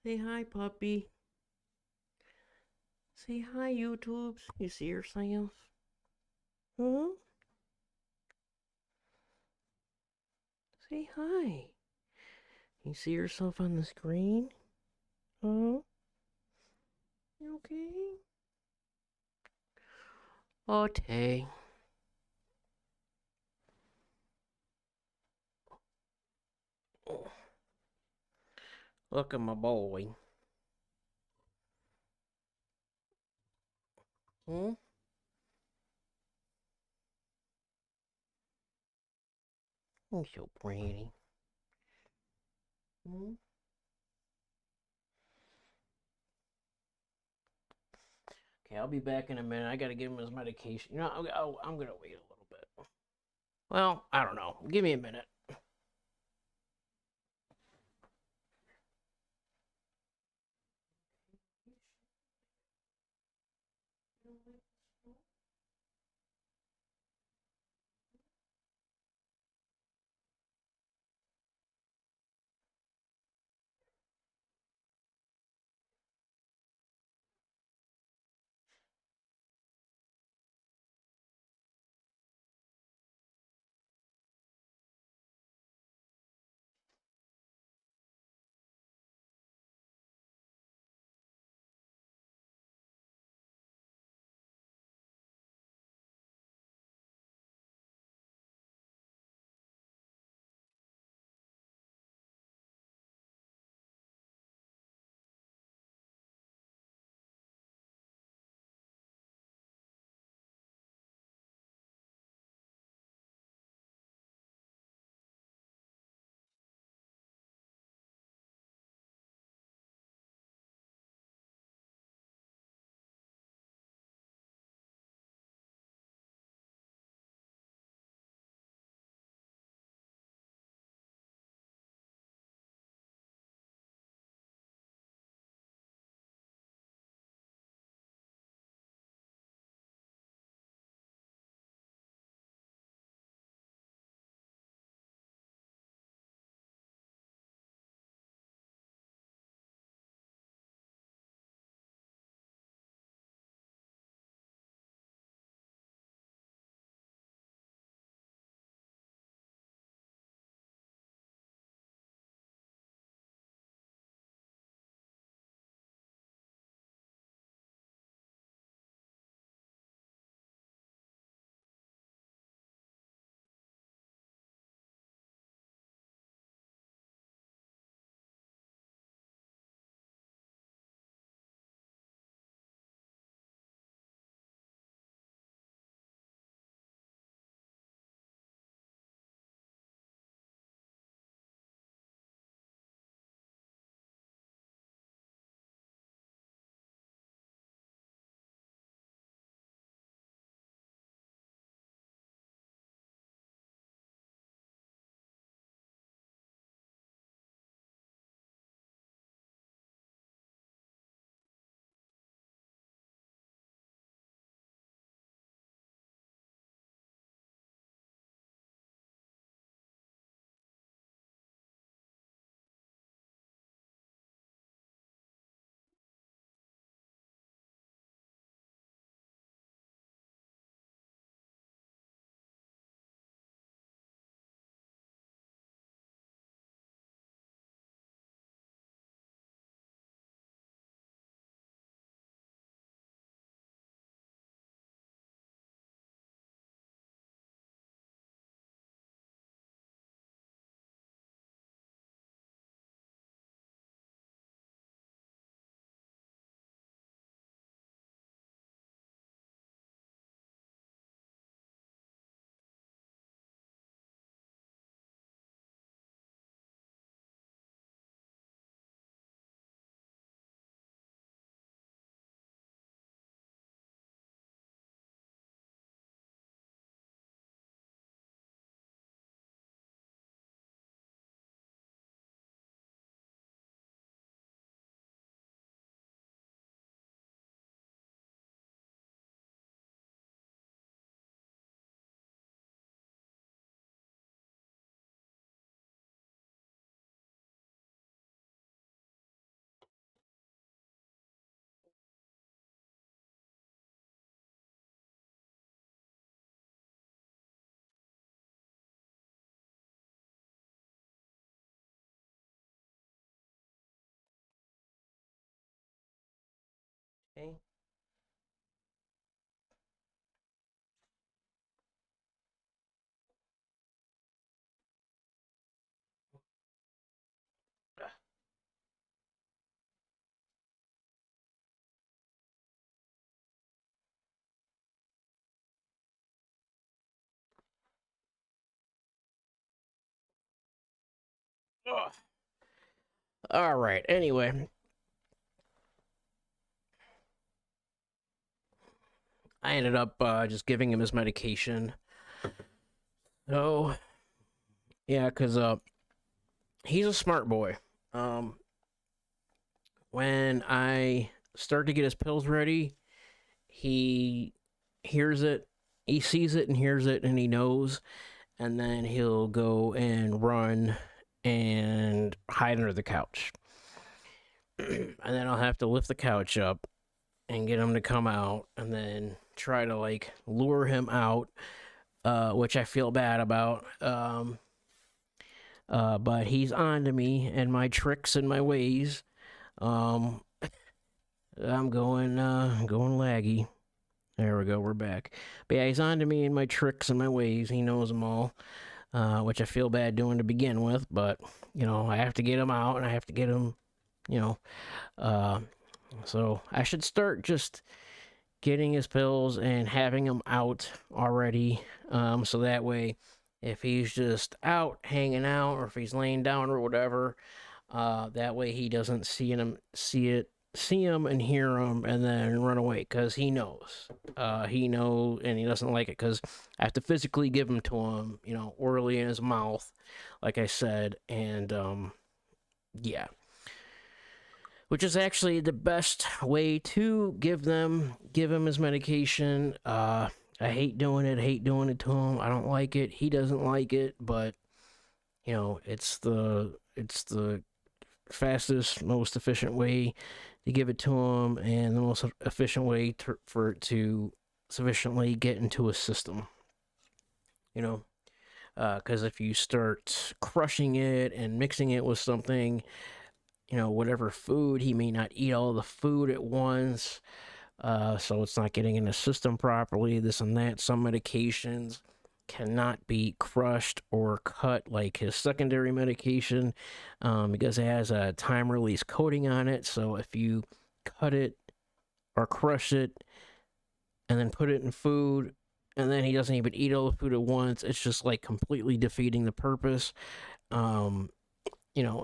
Say hi, puppy. Say hi, YouTubes. You see yourself? Huh? Say hi. You see yourself on the screen? Huh? You okay? Okay. Look at my boy. Hmm? He's so pretty. Hmm? Okay, I'll be back in a minute. I gotta give him his medication. I'm gonna wait a little bit. Well, I don't know. Give me a minute. Okay. Ugh. All right. Anyway, I ended up just giving him his medication. So yeah, cause he's a smart boy. Um, when I start to get his pills ready, he hears it, he sees it and hears it, and he knows, and then he'll go and run and hide under the couch. And then I'll have to lift the couch up and get him to come out, and then try to like lure him out, which I feel bad about. But he's on to me and my tricks and my ways. Um, I'm going laggy. There we go. We're back. But yeah, he's on to me and my tricks and my ways. He knows them all, which I feel bad doing to begin with. But I have to get him out, and I have to get him. You know, uh, so I should start just getting his pills and having him out already. So that way, if he's just out hanging out, or if he's laying down or whatever, that way he doesn't see him and hear him and then run away, because he knows. He knows, and he doesn't like it because I have to physically give him to him, orally in his mouth, like I said, and yeah, which is actually the best way to give him his medication. I hate doing it. I hate doing it to him. I don't like it. He doesn't like it, but it's the fastest, most efficient way to give it to him, and the most efficient way for it to sufficiently get into his system. You know, because if you start crushing it and mixing it with something, whatever food, he may not eat all the food at once, so it's not getting in the system properly, this and that. Some medications cannot be crushed or cut, like his secondary medication, because it has a time release coating on it. So if you cut it or crush it and then put it in food, and then he doesn't even eat all the food at once, it's just like completely defeating the purpose. Um,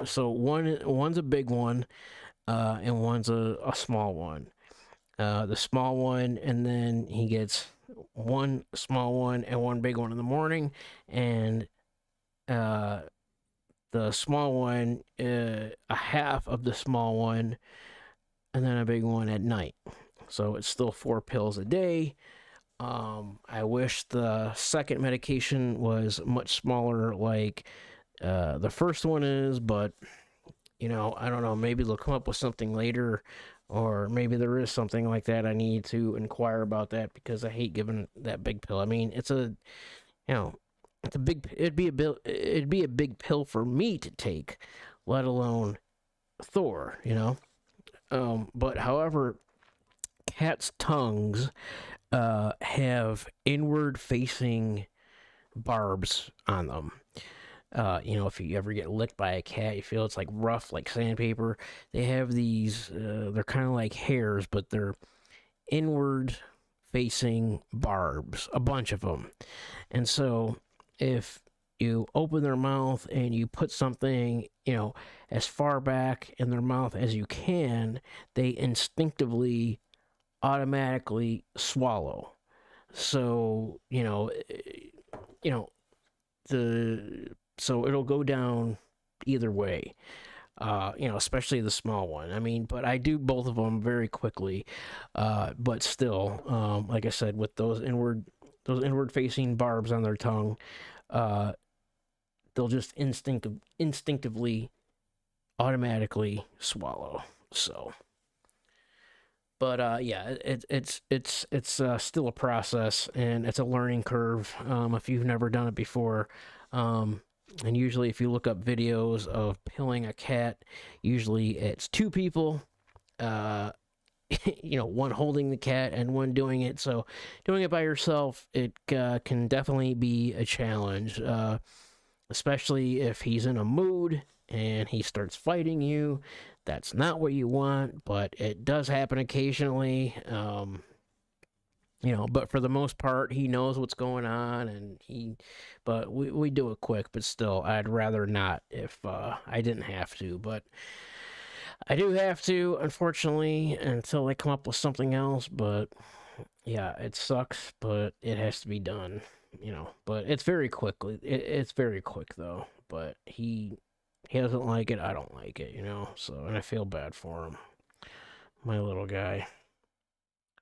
so one's a big one, and one's a small one. The small one, and then he gets one small one and one big one in the morning, and uh, the small one, a half of the small one, and then a big one at night. So it's still 4 pills a day. I wish the second medication was much smaller, like the first one is, but I don't know. Maybe they'll come up with something later, or maybe there is something like that. I need to inquire about that, because I hate giving that big pill. I mean, you know, it's a big. It'd be a big pill for me to take, let alone Thor. But however, cats' tongues have inward facing barbs on them. If you ever get licked by a cat, you feel it's like rough, like sandpaper. They have these, they're kind of like hairs, but they're inward facing barbs, a bunch of them. And so if you open their mouth and you put something, as far back in their mouth as you can, they instinctively, automatically swallow. So, you know, the so it'll go down either way. Especially the small one. I mean, but I do both of them very quickly. But still, like I said, with those inward facing barbs on their tongue, uh, they'll just instinctively, automatically swallow. So, but yeah, it's still a process, and it's a learning curve, if you've never done it before. Um, and usually, if you look up videos of pilling a cat, usually it's two people, uh, one holding the cat and one doing it. So doing it by yourself, it can definitely be a challenge, especially if he's in a mood and he starts fighting you. That's not what you want, but it does happen occasionally. But for the most part, he knows what's going on, but we do it quick. But still, I'd rather not if I didn't have to. But I do have to, unfortunately, until they come up with something else. But yeah, it sucks, but it has to be done. But it's very quickly. It's very quick though. But he doesn't like it. I don't like it. So, and I feel bad for him, my little guy.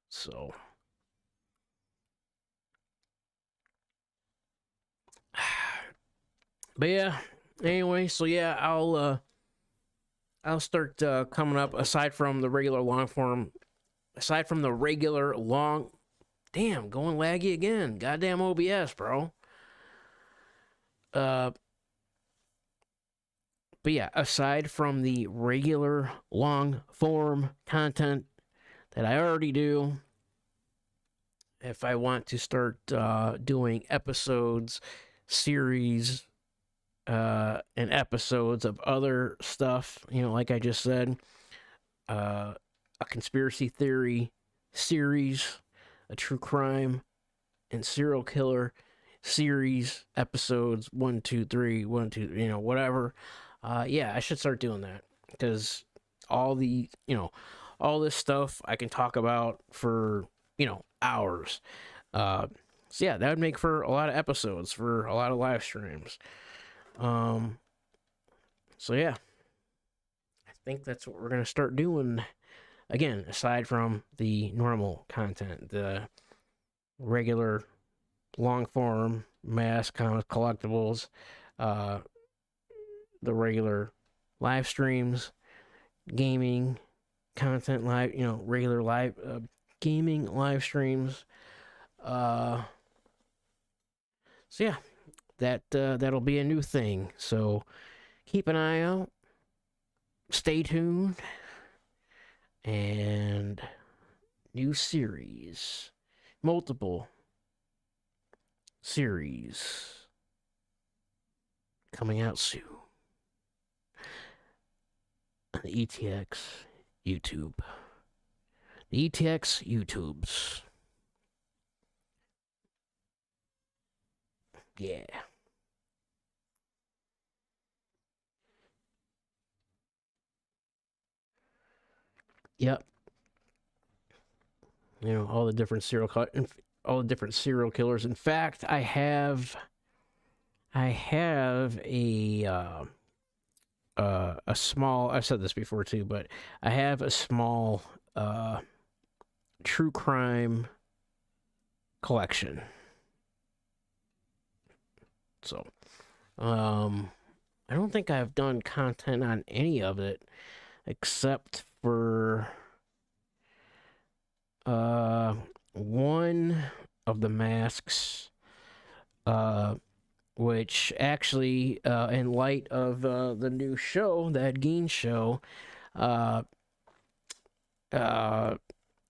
So. But yeah, anyway, so yeah, I'll start coming up aside from the regular long form, aside from the regular long. Damn, going laggy again. Goddamn OBS, bro. Uh, but yeah, aside from the regular long form content that I already do, if I want to start doing episodes, series, and episodes of other stuff, like I just said, a conspiracy theory series, a true crime and serial killer series, episodes 1, 2, 3, 1, 2, whatever. Yeah, I should start doing that because all this stuff I can talk about for, hours. So yeah, that would make for a lot of episodes, for a lot of live streams. So yeah, I think that's what we're gonna start doing. Again, aside from the normal content, the regular long form mass comics collectibles, uh, the regular live streams, gaming content, regular live gaming live streams. So yeah, that'll be a new thing. So keep an eye out, stay tuned, and new series, multiple series coming out soon on the ETX YouTube. The ETX YouTubes. Yeah. Yep. All the different serial killers. In fact, I have a small. I've said this before too, but I have a small true crime collection. So, I don't think I've done content on any of it except for one of the masks, which actually, in light of the new show, that Geen show,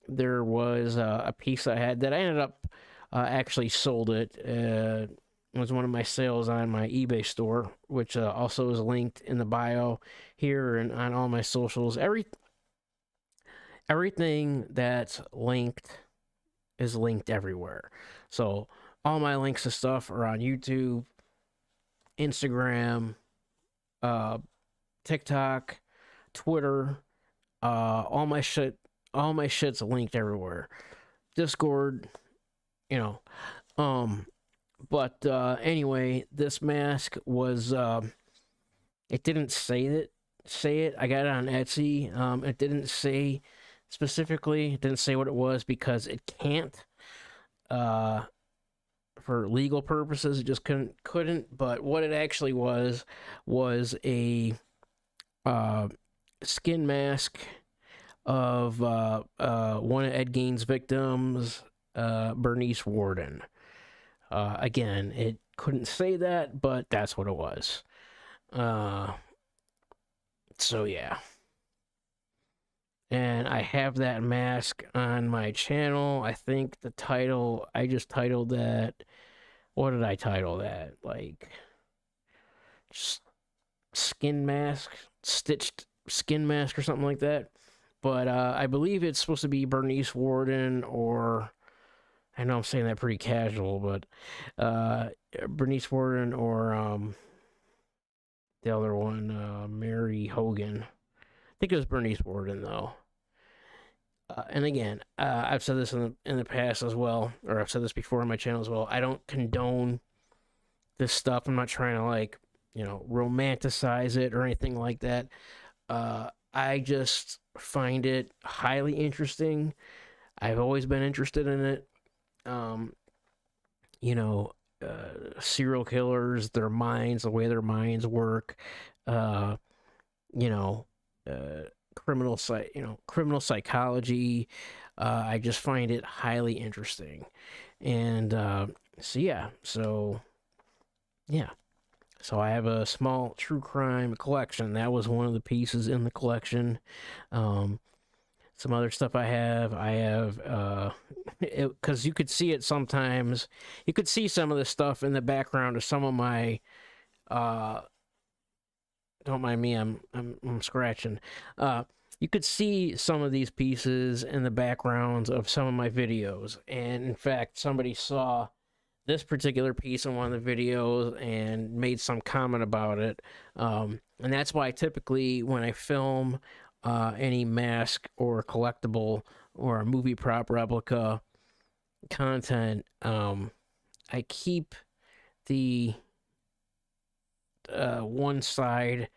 there was a piece I had that I ended up actually sold it. It was one of my sales on my eBay store, which also is linked in the bio here and on all my socials. Everything that's linked is linked everywhere. So all my links to stuff are on YouTube, Instagram, TikTok, Twitter. All my shit's linked everywhere. Discord, you know. But anyway, this mask was it didn't say it. I got it on Etsy. It didn't say specifically, it didn't say what it was because it can't. For legal purposes, it just couldn't. But what it actually was a skin mask of one of Ed Gein's victims, Bernice Worden. Again, it couldn't say that, but that's what it was. So yeah. and I have that mask on my channel. I think the title, I just titled that. What did I title that? Like, skin mask, stitched skin mask, or something like that. But I believe it's supposed to be Bernice Warden, or I know I'm saying that pretty casual, but Bernice Warden, or the other one, Mary Hogan. I think it was Bernice Warden though. And again, I've said this in the past as well, or I've said this before on my channel as well. I don't condone this stuff. I'm not trying to, like, romanticize it or anything like that. I just find it highly interesting. I've always been interested in it. Um, you know, Serial killers, their minds, the way their minds work. Uh, you know, uh, criminal psychology. I just find it highly interesting, and so yeah. So I have a small true crime collection. That was one of the pieces in the collection. Um, some other stuff I have, because you could see it sometimes. You could see some of the stuff in the background of some of my. Uh, don't mind me. I'm scratching. Uh, you could see some of these pieces in the backgrounds of some of my videos, and in fact, somebody saw this particular piece in one of the videos and made some comment about it. And that's why typically when I film any mask or collectible or a movie prop replica content, I keep the one side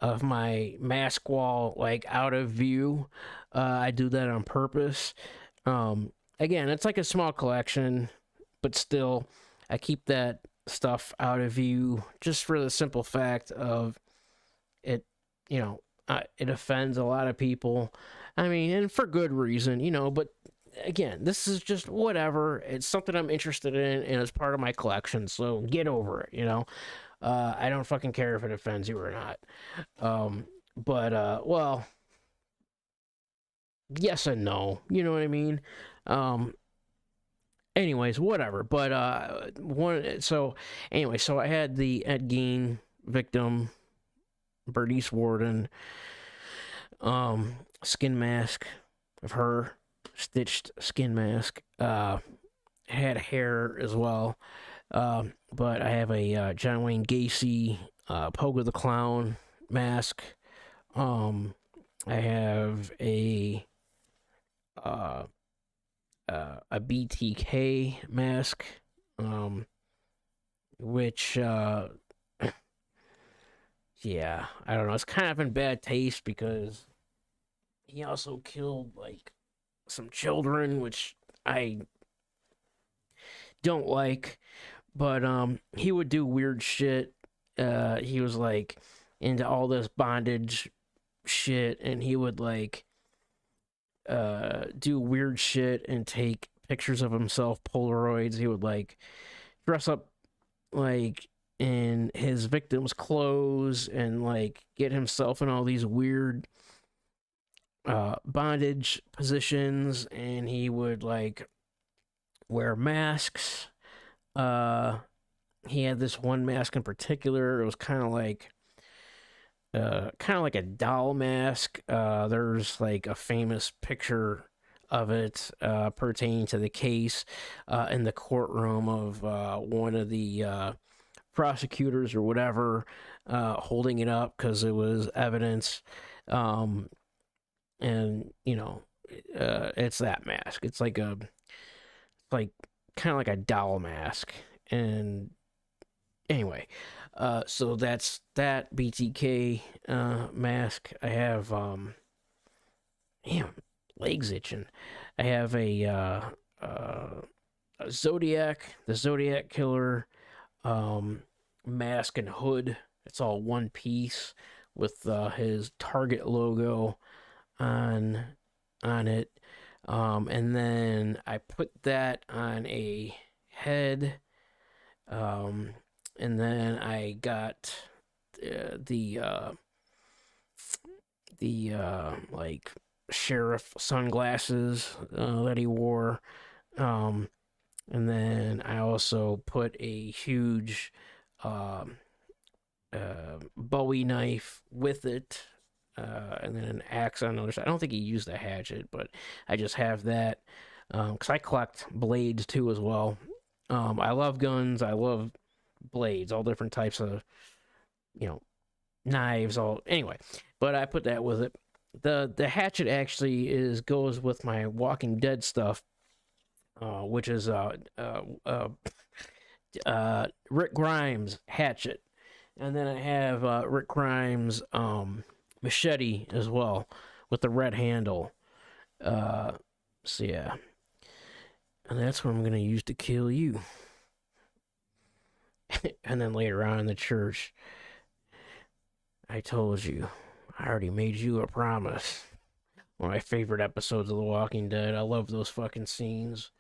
of my mask wall like out of view. I do that on purpose. Again, it's like a small collection, but still, I keep that stuff out of view just for the simple fact of it. It offends a lot of people. I mean, and for good reason, But again, this is just whatever. It's something I'm interested in, and it's part of my collection. So get over it. I don't fucking care if it offends you or not. But well, yes and no. You know what I mean? Anyways, whatever. But so I had the Ed Gein victim, Bernice Warden, skin mask of her, stitched skin mask. Had hair as well. But I have a John Wayne Gacy, Pogo the Clown mask. I have uh, a BTK mask, which yeah, I don't know. It's kind of in bad taste because he also killed like some children, which I don't like. But he would do weird shit. He was like into all this bondage shit, and he would like do weird shit and take pictures of himself, Polaroids. He would like dress up like in his victim's clothes and like get himself in all these weird bondage positions, and he would like wear masks. He had this one mask in particular. It was kind of like a doll mask. There's like a famous picture of it pertaining to the case in the courtroom of one of the prosecutors or whatever holding it up because it was evidence. And it's that mask. It's like kind of like a doll mask. And anyway, so that's that BTK mask. I have damn, legs itching. I have a Zodiac, the Zodiac killer mask and hood. It's all one piece with his Target logo on it. And then I put that on a head. And then I got the the like sheriff sunglasses that he wore. Um, and then I also put a huge um, Bowie knife with it, and then an axe on the other side. I don't think he used a hatchet, but I just have that because I collect blades too as well. I love guns. I love blades, all different types of you know knives. All anyway, but I put that with it. The hatchet actually goes with my Walking Dead stuff, which is Rick Grimes hatchet, and then I have Rick Grimes machete as well with the red handle. Uh, so yeah, and that's what I'm gonna use to kill you. And then later on in the church, I told you, I already made you a promise. One of my favorite episodes of The Walking Dead. I love those fucking scenes.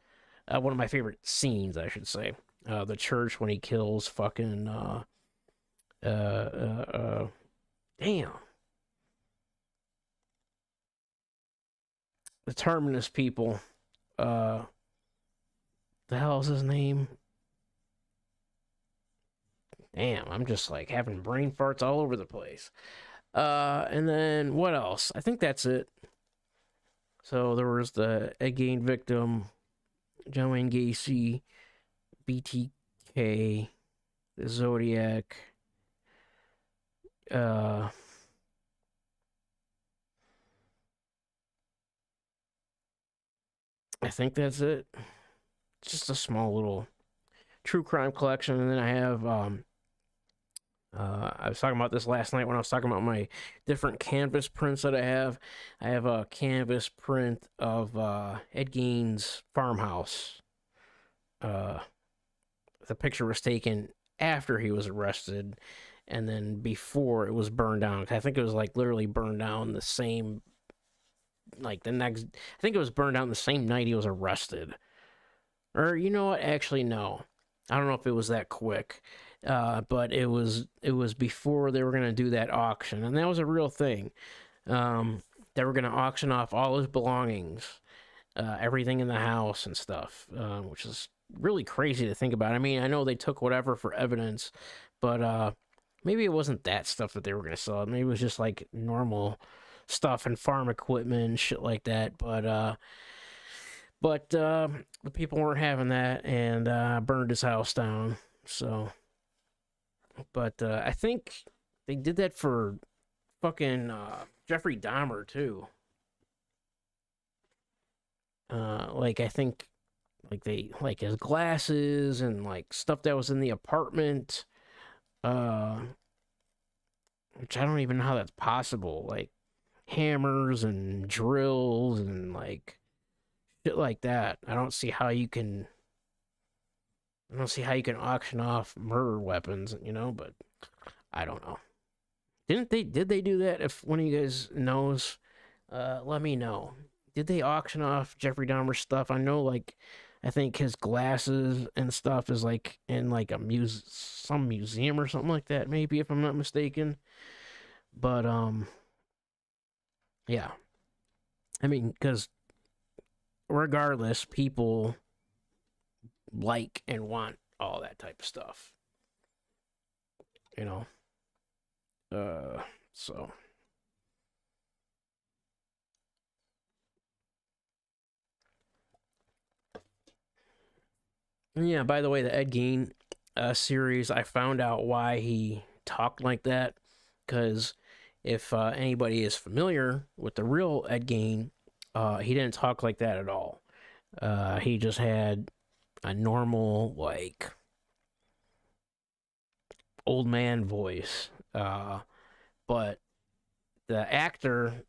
One of my favorite scenes, I should say. The church when he kills fucking uh, uh, uh, damn, the Terminus people. Uh, the hell's his name? Damn, I'm just like having brain farts all over the place. And then what else? I think that's it. So there was the Ed Gein victim, John Wayne Gacy, BTK, the Zodiac. Uh, I think that's it. Just a small little true crime collection, and then I have I was talking about this last night when I was talking about my different canvas prints that I have. I have a canvas print of Ed Gein's farmhouse. Uh, the picture was taken after he was arrested, and then before it was burned down. I think it was like literally burned down the same, like the next. I think it was burned down the same night he was arrested. Or you know what? Actually, no. I don't know if it was that quick. But it was before they were gonna do that auction, and that was a real thing. They were gonna auction off all his belongings, everything in the house and stuff, which is really crazy to think about. I mean, I know they took whatever for evidence, but maybe it wasn't that stuff that they were gonna sell. Maybe it was just like normal stuff and farm equipment and shit like that. But the people weren't having that and burned his house down. So, but I think they did that for fucking Jeffrey Dahmer too. Like I think like they like his glasses and like stuff that was in the apartment. Uh, which I don't even know how that's possible. Like hammers and drills and like shit like that. I don't see how you can auction off murder weapons, but I don't know. Did they do that? If one of you guys knows, let me know. Did they auction off Jeffrey Dahmer's stuff? I know, like, I think his glasses and stuff is like in like some museum or something like that, maybe if I'm not mistaken. But yeah. I mean, because regardless, people like and want all that type of stuff, you know. So yeah. By the way, the Ed Gein series, I found out why he talked like that. Because if anybody is familiar with the real Ed Gein, he didn't talk like that at all. He just had a normal like old man voice. But the actor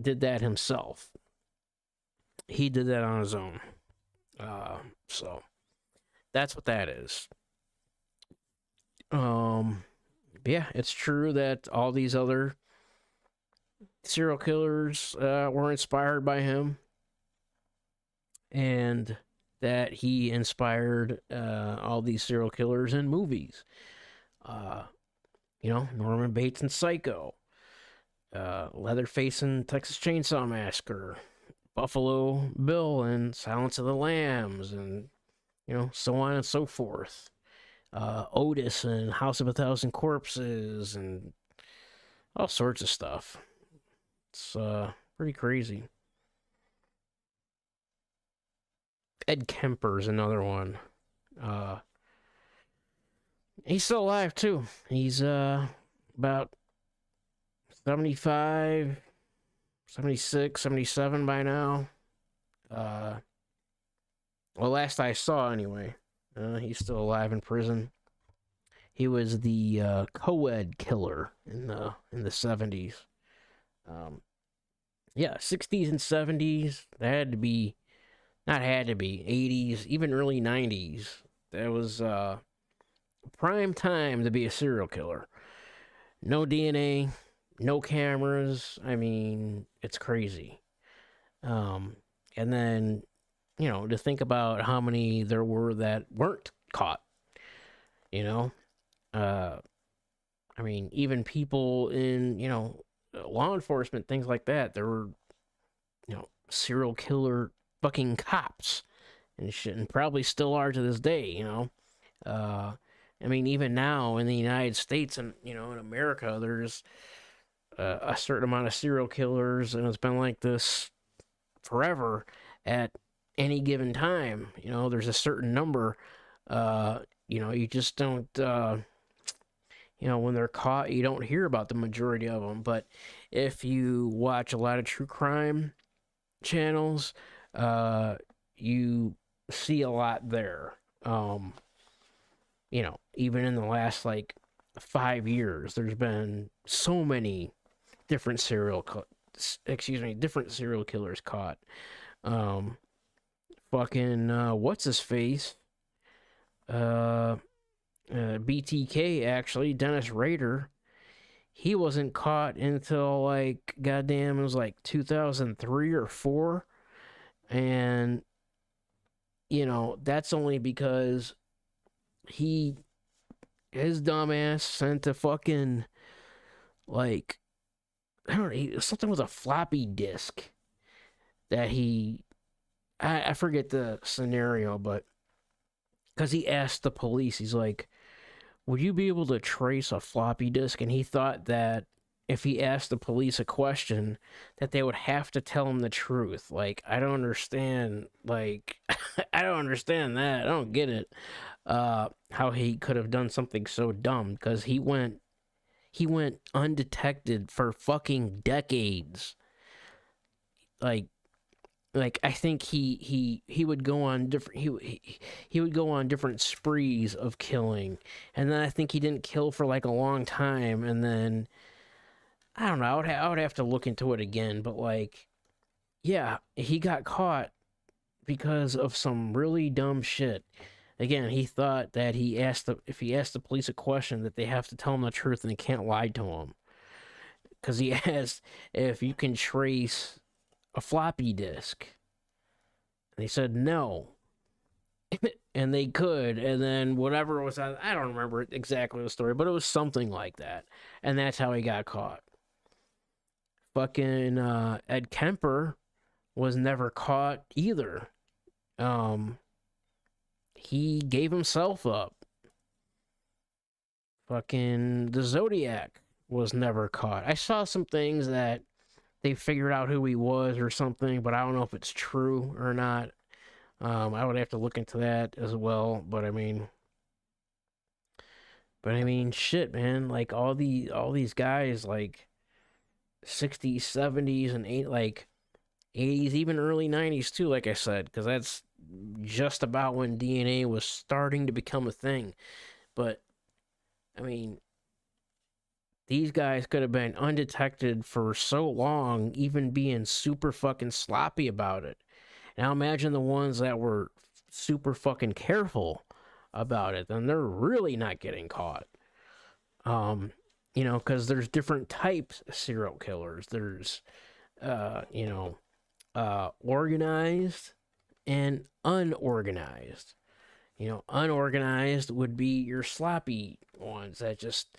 did that himself. He did that on his own. So that's what that is. Yeah, it's true that all these other serial killers were inspired by him, and that he inspired all these serial killers in movies. Uh, Norman Bates and Psycho. Leatherface and Texas Chainsaw Massacre, Buffalo Bill and Silence of the Lambs, and so on and so forth. Otis and House of a Thousand Corpses, and all sorts of stuff. It's pretty crazy. Ed Kemper's another one. Uh, he's still alive too. He's about 75, 76, 77 by now. Well, last I saw anyway. He's still alive in prison. He was the co-ed killer in the 70s. Yeah, 60s and 70s. That had to be, not had to be, 80s, even early 90s. That was prime time to be a serial killer. No DNA, no cameras. I mean, it's crazy. And then, to think about how many there were that weren't caught. I mean, even people in, law enforcement, things like that, there were, serial killer fucking cops and shit, and probably still are to this day, I mean, even now in the United States and, in America, there's a certain amount of serial killers, and it's been like this forever at any given time. There's a certain number, you just don't, when they're caught, you don't hear about the majority of them. But if you watch a lot of true crime channels, you see a lot there. Even in the last like 5 years, there's been so many different different serial killers caught. What's his face? BTK, actually, Dennis Rader. He wasn't caught until like goddamn, it was like 2003 or 4, and that's only because his dumbass sent a fucking, like, I don't know, something with a floppy disk that I forget the scenario, but because he asked the police, he's like, would you be able to trace a floppy disk? And he thought that if he asked the police a question, that they would have to tell him the truth. Like, I don't understand. Like, I don't understand that. I don't get it. How he could have done something so dumb, because he went undetected for fucking decades. Like I think he would go on different he would go on different sprees of killing, and then I think he didn't kill for like a long time, and then I don't know. I would have to look into it again, but like, yeah, he got caught because of some really dumb shit. Again, he thought that if he asked the police a question, that they have to tell him the truth and they can't lie to him, because he asked if you can trace a floppy disk. And they said no. And they could, and then whatever was on, I don't remember exactly the story, but it was something like that. And that's how he got caught. Fucking Ed Kemper was never caught either. He gave himself up. Fucking the Zodiac was never caught. I saw some things that they figured out who he was or something, but I don't know if it's true or not. I would have to look into that as well. But I mean, shit, man. Like all these guys, like 60s, 70s, and 80s, even early 90s too. Like I said, because that's just about when DNA was starting to become a thing. But I mean, these guys could have been undetected for so long, even being super fucking sloppy about it. Now imagine the ones that were super fucking careful about it, then they're really not getting caught. Because there's different types of serial killers. There's, organized and unorganized. Unorganized would be your sloppy ones that just,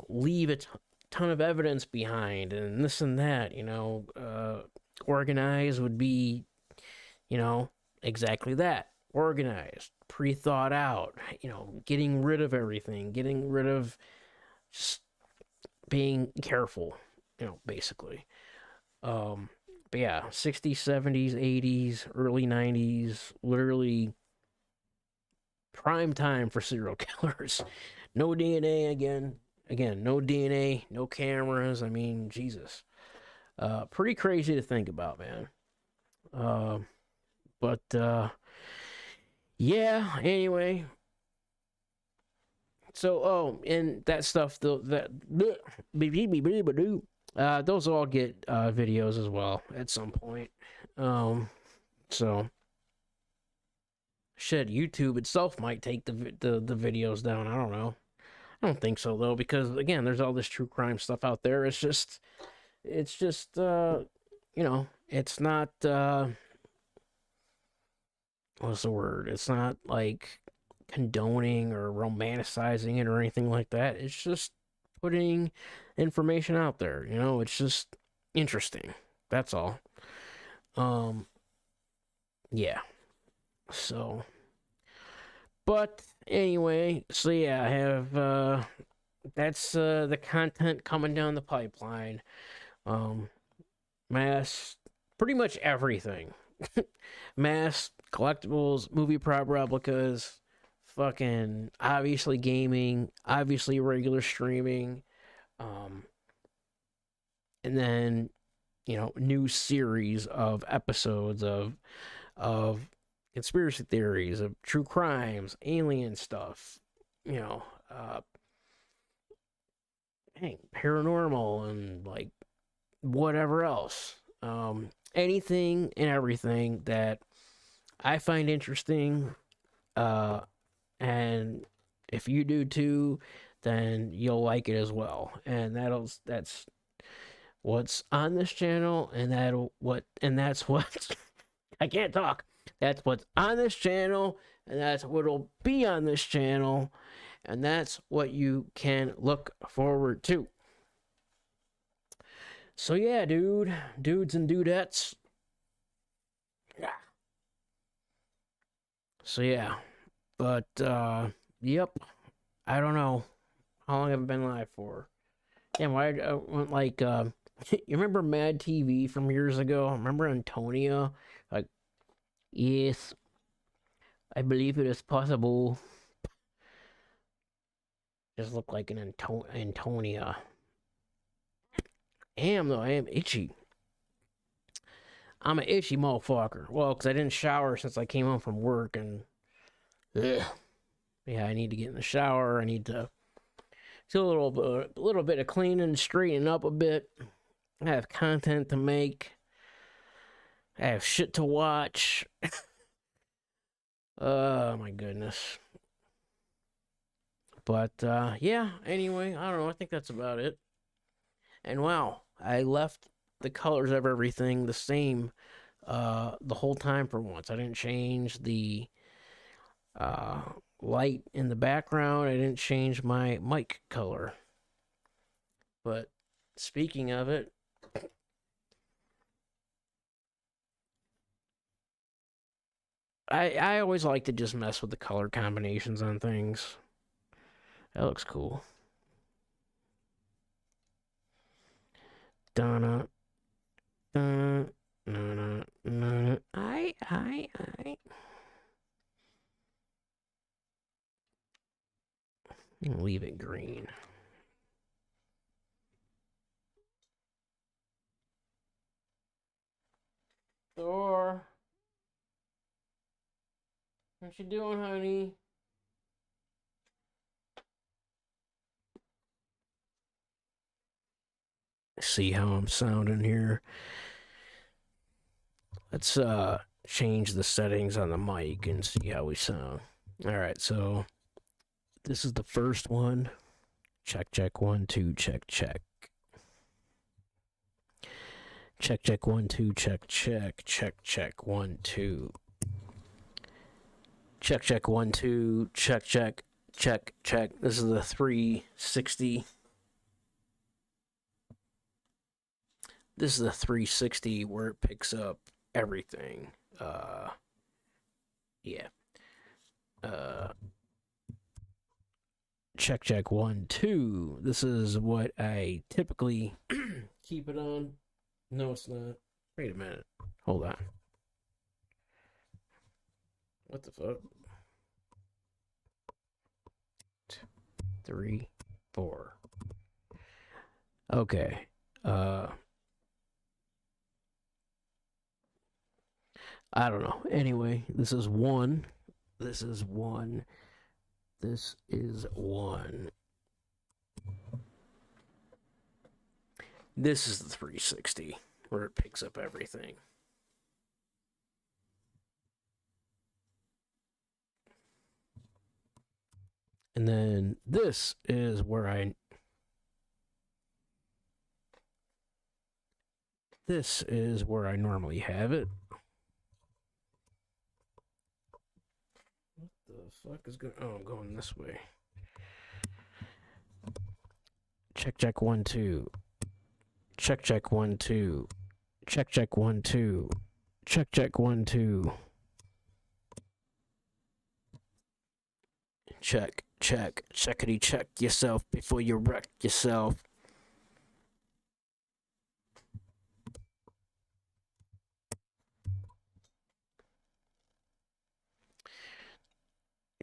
leave it ton of evidence behind and this and that, organized would be, you know, exactly that. Organized, pre-thought out, getting rid of everything, getting rid of just being careful, basically. Um, but yeah, 60s, 70s, 80s, early 90s, literally prime time for serial killers. No DNA again. Again, no DNA, no cameras. I mean, Jesus. Pretty crazy to think about, man. Uh, but yeah. Anyway, so and that stuff, those all get videos as well at some point. So shit, YouTube itself might take the videos down. I don't know. I don't think so though, because again, there's all this true crime stuff out there. It's just it's not what's the word? It's not like condoning or romanticizing it or anything like that. It's just putting information out there. It's just interesting. That's all. Um, yeah. So, but anyway, so yeah, I have that's the content coming down the pipeline. Um, mass, pretty much everything. Mass collectibles, movie prop replicas, fucking obviously gaming, obviously regular streaming, um, and then new series of episodes of conspiracy theories, of true crimes, alien stuff, you know, uh, paranormal and like whatever else. Anything and everything that I find interesting, uh, and if you do too, then you'll like it as well. And that's what's on this channel, and that's what I can't talk. That's what's on this channel, and that's what'll be on this channel, and that's what you can look forward to. So yeah, dudes and dudettes. Yeah. So yeah, but yep. I don't know how long I've been live for. Damn, why I went like you remember Mad TV from years ago? Remember Antonia? Like, yes, I believe it is possible. Just look like an Antonia. Damn though, I am itchy. I'm an itchy motherfucker. Well, because I didn't shower since I came home from work, and ugh. Yeah, I need to get in the shower. I need to do a little bit of cleaning, straightening up a bit. I have content to make. I have shit to watch. Oh my goodness. But yeah, anyway, I don't know. I think that's about it. And wow, I left the colors of everything the same the whole time for once. I didn't change the uh, light in the background. I didn't change my mic color. But speaking of it, I always like to just mess with the color combinations on things. That looks cool. Donna, donna, donna, donna. I. Leave it green. Thor, what you doing, honey? See how I'm sounding here. Let's change the settings on the mic and see how we sound. All right, so this is the first one. Check, check, 1, 2, check, check. Check, check, 1, 2, check, check, check, check, 1, 2. Check, check, 1, 2, check, check, check, check. This is the 360. This is the 360 where it picks up everything. Yeah. Uh, check 1 2. This is what I typically keep it on. No, it's not. Wait a minute. Hold on. What the fuck? 3 4. Okay. I don't know. Anyway, this is 1. This is 1. This is 1. This is the 360 where it picks up everything. And then this is where I normally have it. What the fuck is going? Oh, I'm going this way. Check 1 2. Check 1 2. Check 1 2. Check 1 2. Checkity check yourself before you wreck yourself.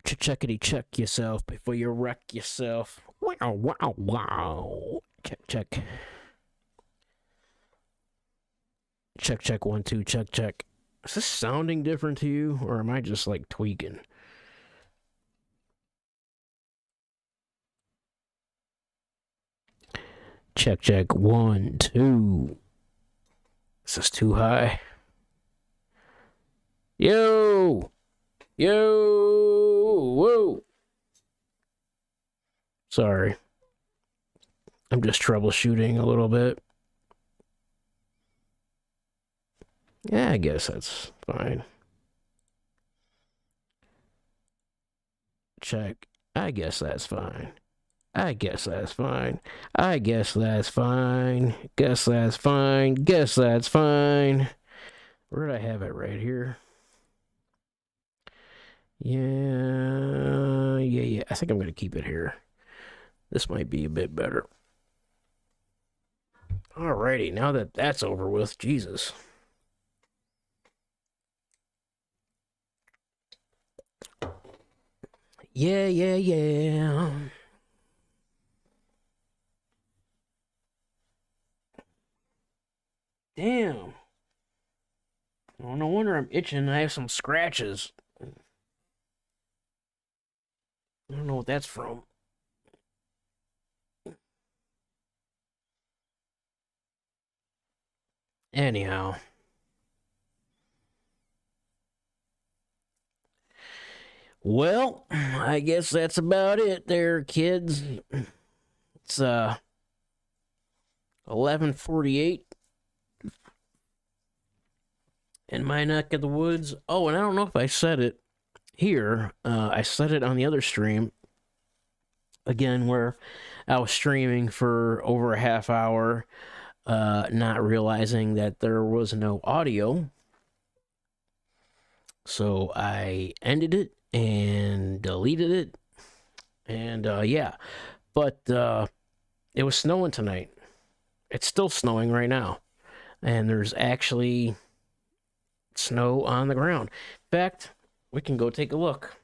Checkity check yourself before you wreck yourself. Wow. Check. Check 1 2. Check. Is this sounding different to you, or am I just like tweaking? Check 1 2. Is this too high? Yo! Whoa! Sorry. I'm just troubleshooting a little bit. Yeah, I guess that's fine. Check. I guess that's fine. Guess that's fine. Guess that's fine. Where did I have it? Right here. Yeah. I think I'm going to keep it here. This might be a bit better. Alrighty, now that that's over with, Jesus. Yeah. Damn. Oh, no wonder I'm itching. I have some scratches. I don't know what that's from. Anyhow. Well, I guess that's about it there, kids. It's 11:48 in my neck of the woods. Oh, and I don't know if I said it here. I said it on the other stream. Again, where I was streaming for over a half hour, not realizing that there was no audio. So I ended it and deleted it. And yeah. But it was snowing tonight. It's still snowing right now. And there's actually snow on the ground. In fact, we can go take a look.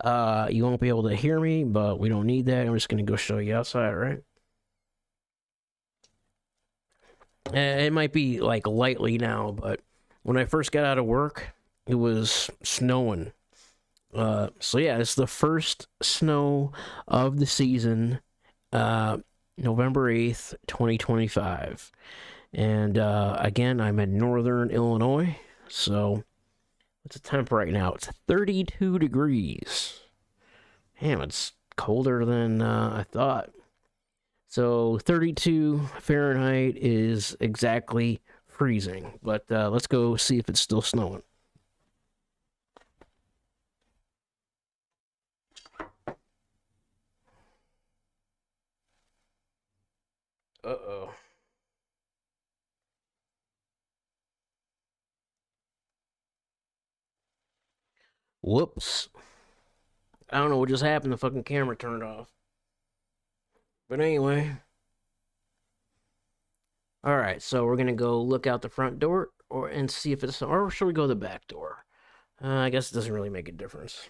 You won't be able to hear me, but we don't need that. I'm just going to go show you outside, right? It might be like lightly now, but when I first got out of work, it was snowing. So yeah, it's the first snow of the season, November 8th, 2025. And again, I'm in northern Illinois, so what's the temp right now? It's 32 degrees. Damn, it's colder than I thought. So 32 Fahrenheit is exactly freezing. But let's go see if it's still snowing. Uh-oh. Whoops. I don't know what just happened. The fucking camera turned off. But anyway. Alright, so we're gonna go look out the front door and see if it's, or should we go the back door? I guess it doesn't really make a difference.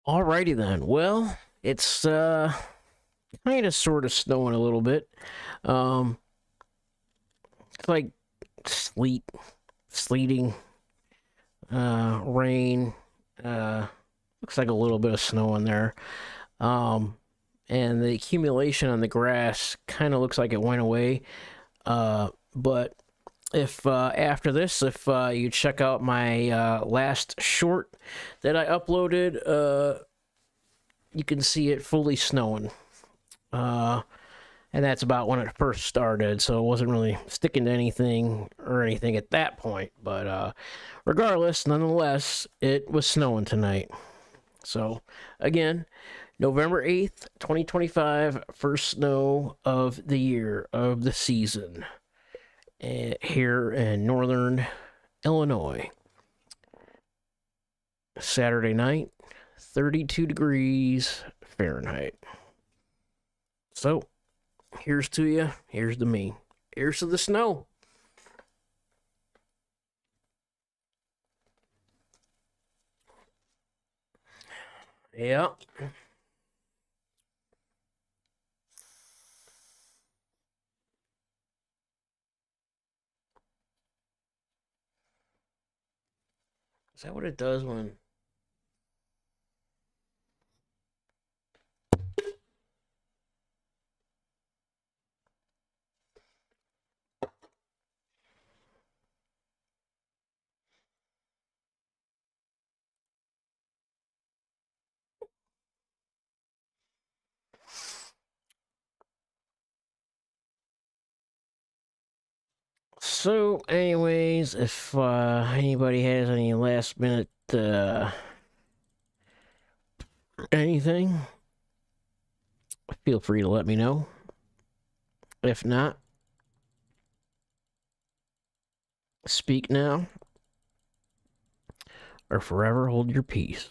Alrighty then. Well, it's kind of sort of snowing a little bit. Um, it's like sleet, sleeting, rain. Uh, Looks like a little bit of snow in there. Um, and the accumulation on the grass kind of looks like it went away. But if after this, if you check out my last short that I uploaded, you can see it fully snowing. And that's about when it first started, so it wasn't really sticking to anything or anything at that point. But regardless, nonetheless, it was snowing tonight. So again, November 8th, 2025, first snow of the year, of the season, here in northern Illinois. Saturday night, 32 degrees Fahrenheit. So, here's to you, here's to me. Here's to the snow. Yeah. Is that what it does when... So, anyways, if anybody has any last minute anything, feel free to let me know. If not, speak now or forever hold your peace.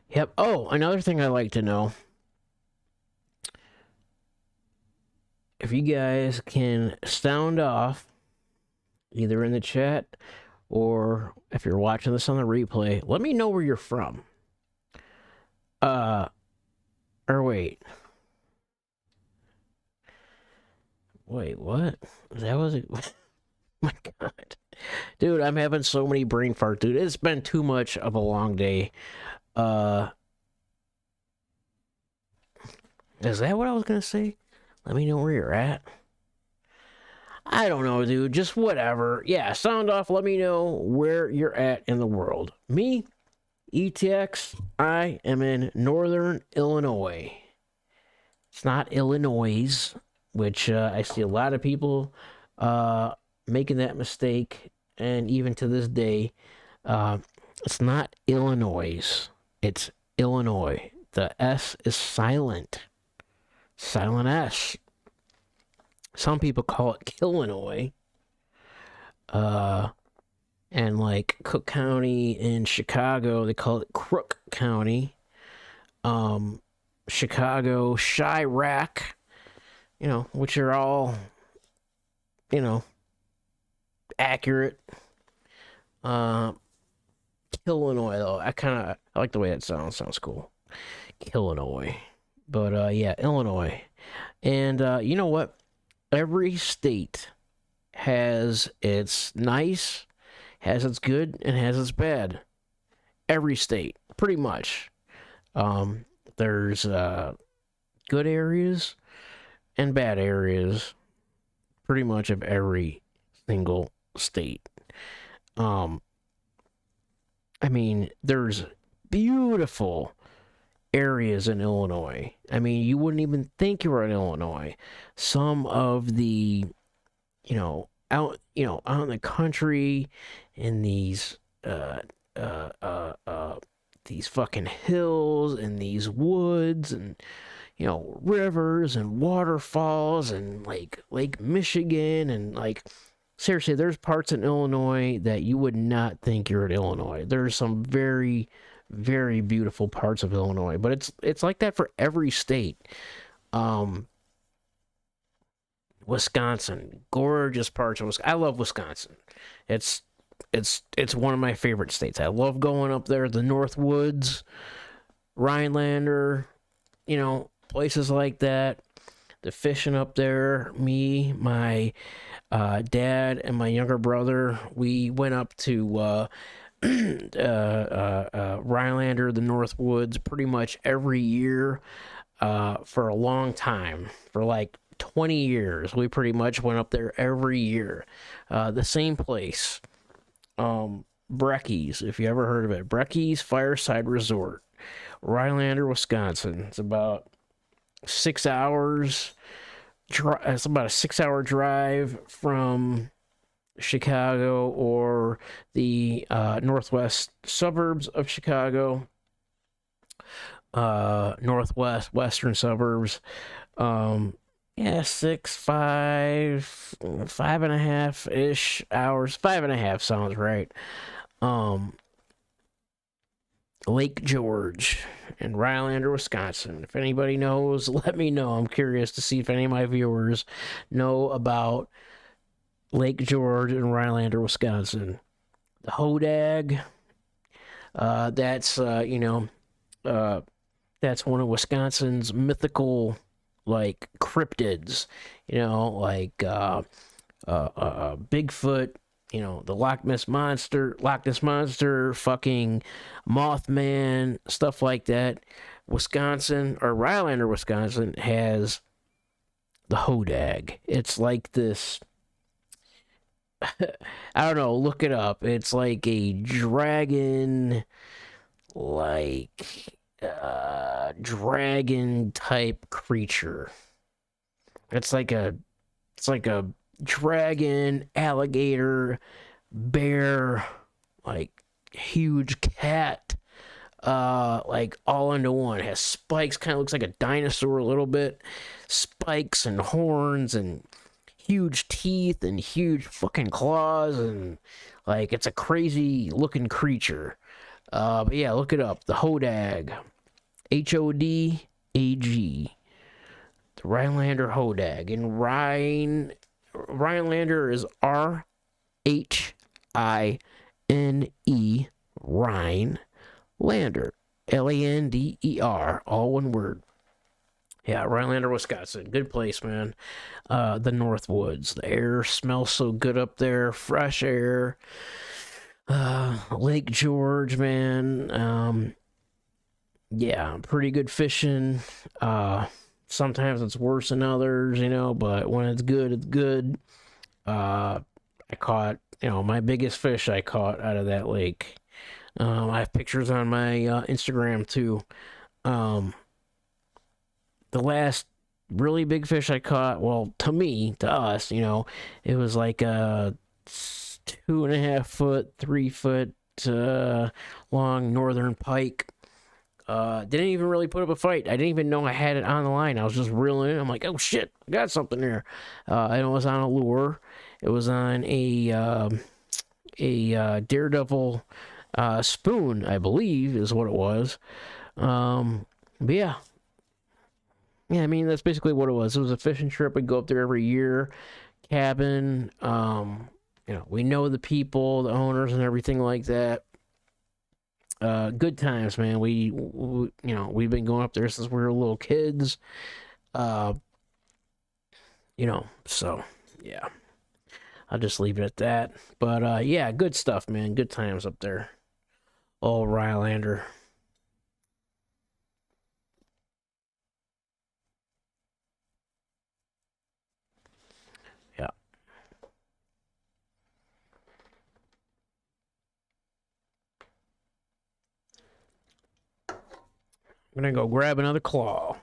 Yep. Oh, another thing I like to know, if you guys can sound off either in the chat or if you're watching this on the replay, let me know where you're from. Uh, or wait. Wait, what? That was it. My God. Dude, I'm having so many brain farts, dude. It's been too much of a long day. Uh, is that what I was gonna say? Let me know where you're at. I don't know, dude. Just whatever. Yeah, sound off. Let me know where you're at in the world. Me, ETX, I am in Northern Illinois. It's not Illinois, which I see a lot of people making that mistake. And even to this day, it's not Illinois. It's Illinois. The S is silent. Silent S. Some people call it Killinois. And like Cook County in Chicago, they call it Crook County. Chicago, Chirac, which are all, accurate. Illinois though, I like the way that sounds. Sounds cool. Illinois, but yeah, Illinois, and you know what? Every state has its nice, has its good, and has its bad. Every state, pretty much. There's good areas and bad areas, pretty much of every single state. I mean, there's beautiful areas in Illinois. I mean, you wouldn't even think you were in Illinois. Some of the, out in the country, in these fucking hills and these woods and rivers and waterfalls and like Lake Michigan and like seriously, there's parts in Illinois that you would not think you're in Illinois. There's some very, very beautiful parts of Illinois, but it's like that for every state. Wisconsin, gorgeous parts of Wisconsin. I love Wisconsin. It's one of my favorite states. I love going up there, the North Woods, Rhinelander, places like that. The fishing up there. Me, my dad, and my younger brother, we went up to Rhinelander, the North Woods, pretty much every year for a long time. For like 20 years, we pretty much went up there every year. The same place. Breckies, if you ever heard of it. Breckies Fireside Resort, Rhinelander, Wisconsin. It's about 6 hours. It's about a 6-hour drive from Chicago or the northwest suburbs of Chicago. Western suburbs. Yeah, 5.5-ish hours. 5.5 sounds right. Lake George in Rhinelander, Wisconsin. If anybody knows, let me know. I'm curious to see if any of my viewers know about Lake George in Rhinelander, Wisconsin. The Hodag. That's that's one of Wisconsin's mythical like cryptids, like Bigfoot, the Loch Ness Monster, fucking Mothman, stuff like that. Wisconsin, or Rhinelander, Wisconsin, has the Hodag. It's like this, I don't know, look it up. It's like a dragon, like dragon type creature. It's like a dragon, alligator, bear, like huge cat, like all into one. It has spikes, kind of looks like a dinosaur a little bit. Spikes and horns and huge teeth and huge fucking claws, and like it's a crazy looking creature. But yeah, look it up. The Hodag. Hodag. The Rhinelander Hodag. And Rhinelander is Rhine, Rhine, Lander. Lander. All one word. Yeah, Rhinelander, Wisconsin. Good place, man. The Northwoods. The air smells so good up there. Fresh air. Lake George, man. Yeah, pretty good fishing. Sometimes it's worse than others, but when it's good, it's good. I caught, my biggest fish I caught out of that lake. I have pictures on my Instagram too. The last really big fish I caught, well, to us, it was like a 2.5 foot, 3 foot long northern pike. Didn't even really put up a fight. I didn't even know I had it on the line. I was just reeling it. I'm like, oh shit, I got something there. And it was on a lure. It was on a Daredevil spoon, I believe, is what it was. But yeah. Yeah, I mean, that's basically what it was. It was a fishing trip. We'd go up there every year. Cabin. We know the people, the owners, and everything like that. Good times, man. We've been going up there since we were little kids. So yeah, I'll just leave it at that. But yeah, good stuff, man. Good times up there. Oh, Rhinelander. Yeah. I'm gonna go grab another claw.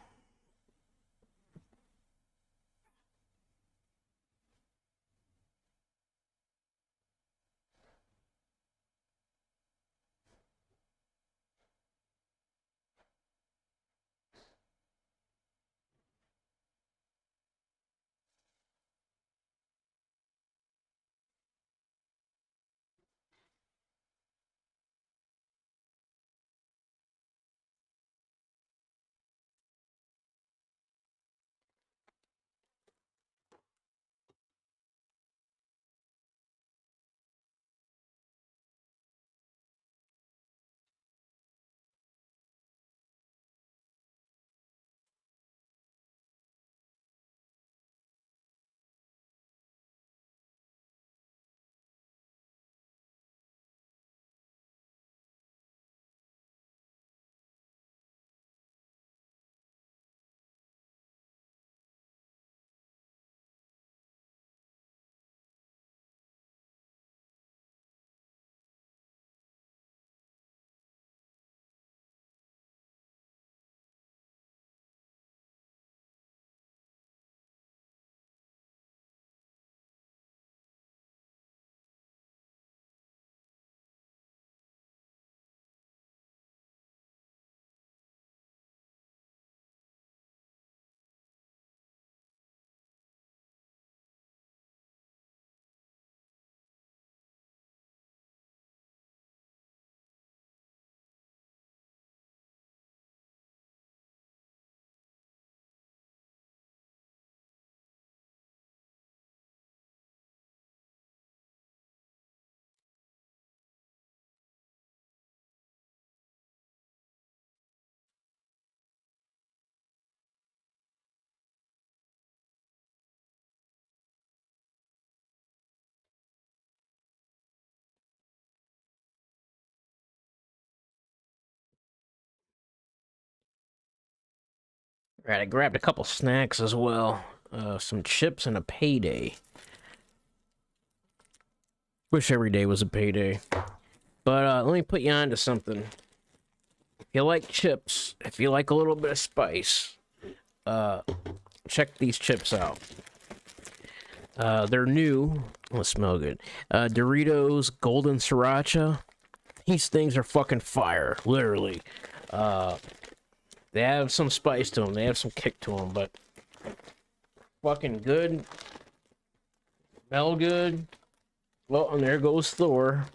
All right, I grabbed a couple snacks as well. Some chips and a payday. Wish every day was a payday. But let me put you on to something. If you like chips, if you like a little bit of spice, check these chips out. They're new. They smell good. Doritos Golden Sriracha. These things are fucking fire, literally. They have some spice to them. They have some kick to them, but fucking good. Smell good. Well, and there goes Thor.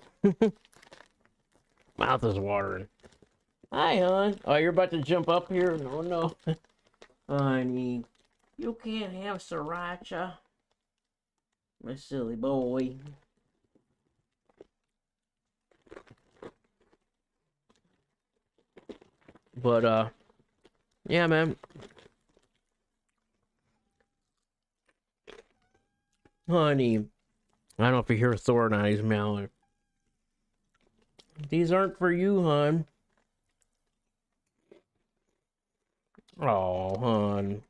Mouth is watering. Hi, hon. Oh, you're about to jump up here? No, no. Honey, you can't have sriracha. My silly boy. But, yeah, man. Honey. I don't know if you hear Thor or not. He's meowing. These aren't for you, hon. Oh, hon.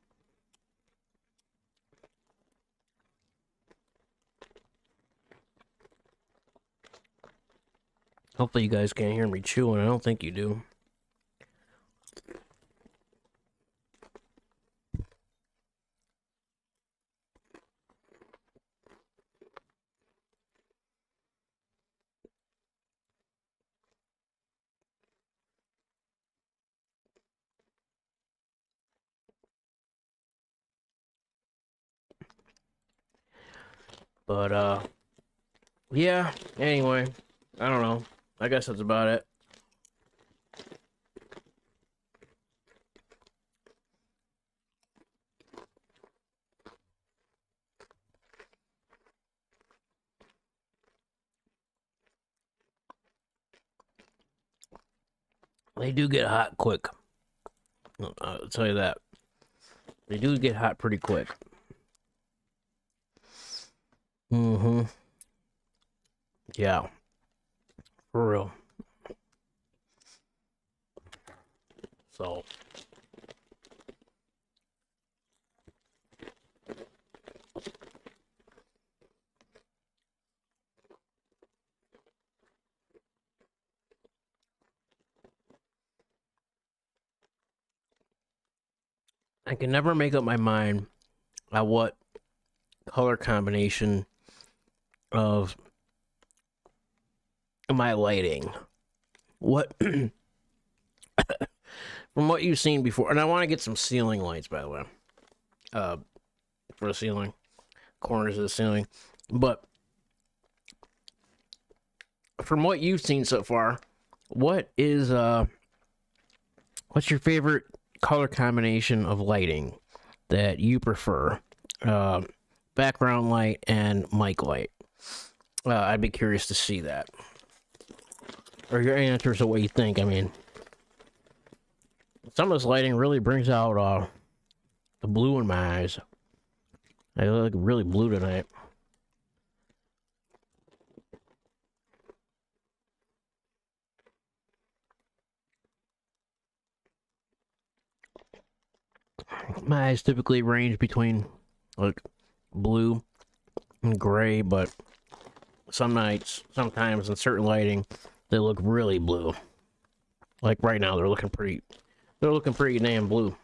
Hopefully you guys can't hear me chewing. I don't think you do. But, yeah. Anyway, I don't know. I guess that's about it. They do get hot quick. I'll tell you that. They do get hot pretty quick. Mm-hmm. Yeah. For real. So. I can never make up my mind at what color combination of my lighting. What from what you've seen before, and I want to get some ceiling lights, by the way, for the ceiling, corners of the ceiling. But from what you've seen so far, what is what's your favorite color combination of lighting that you prefer? Background light and mic light. I'd be curious to see that. Or your answers of what you think. I mean, some of this lighting really brings out the blue in my eyes. I look really blue tonight. My eyes typically range between like blue and gray, but some nights, sometimes in certain lighting, they look really blue. Like right now, they're looking pretty damn blue.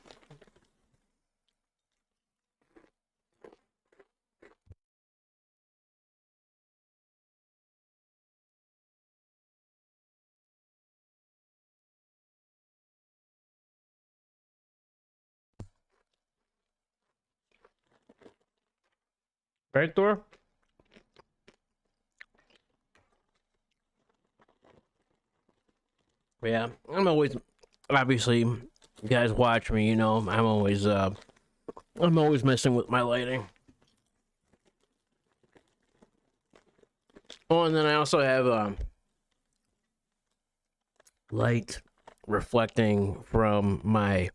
Right, Thor? Yeah, I'm always, obviously, you guys watch me, you know, I'm always messing with my lighting. Oh, and then I also have light reflecting from my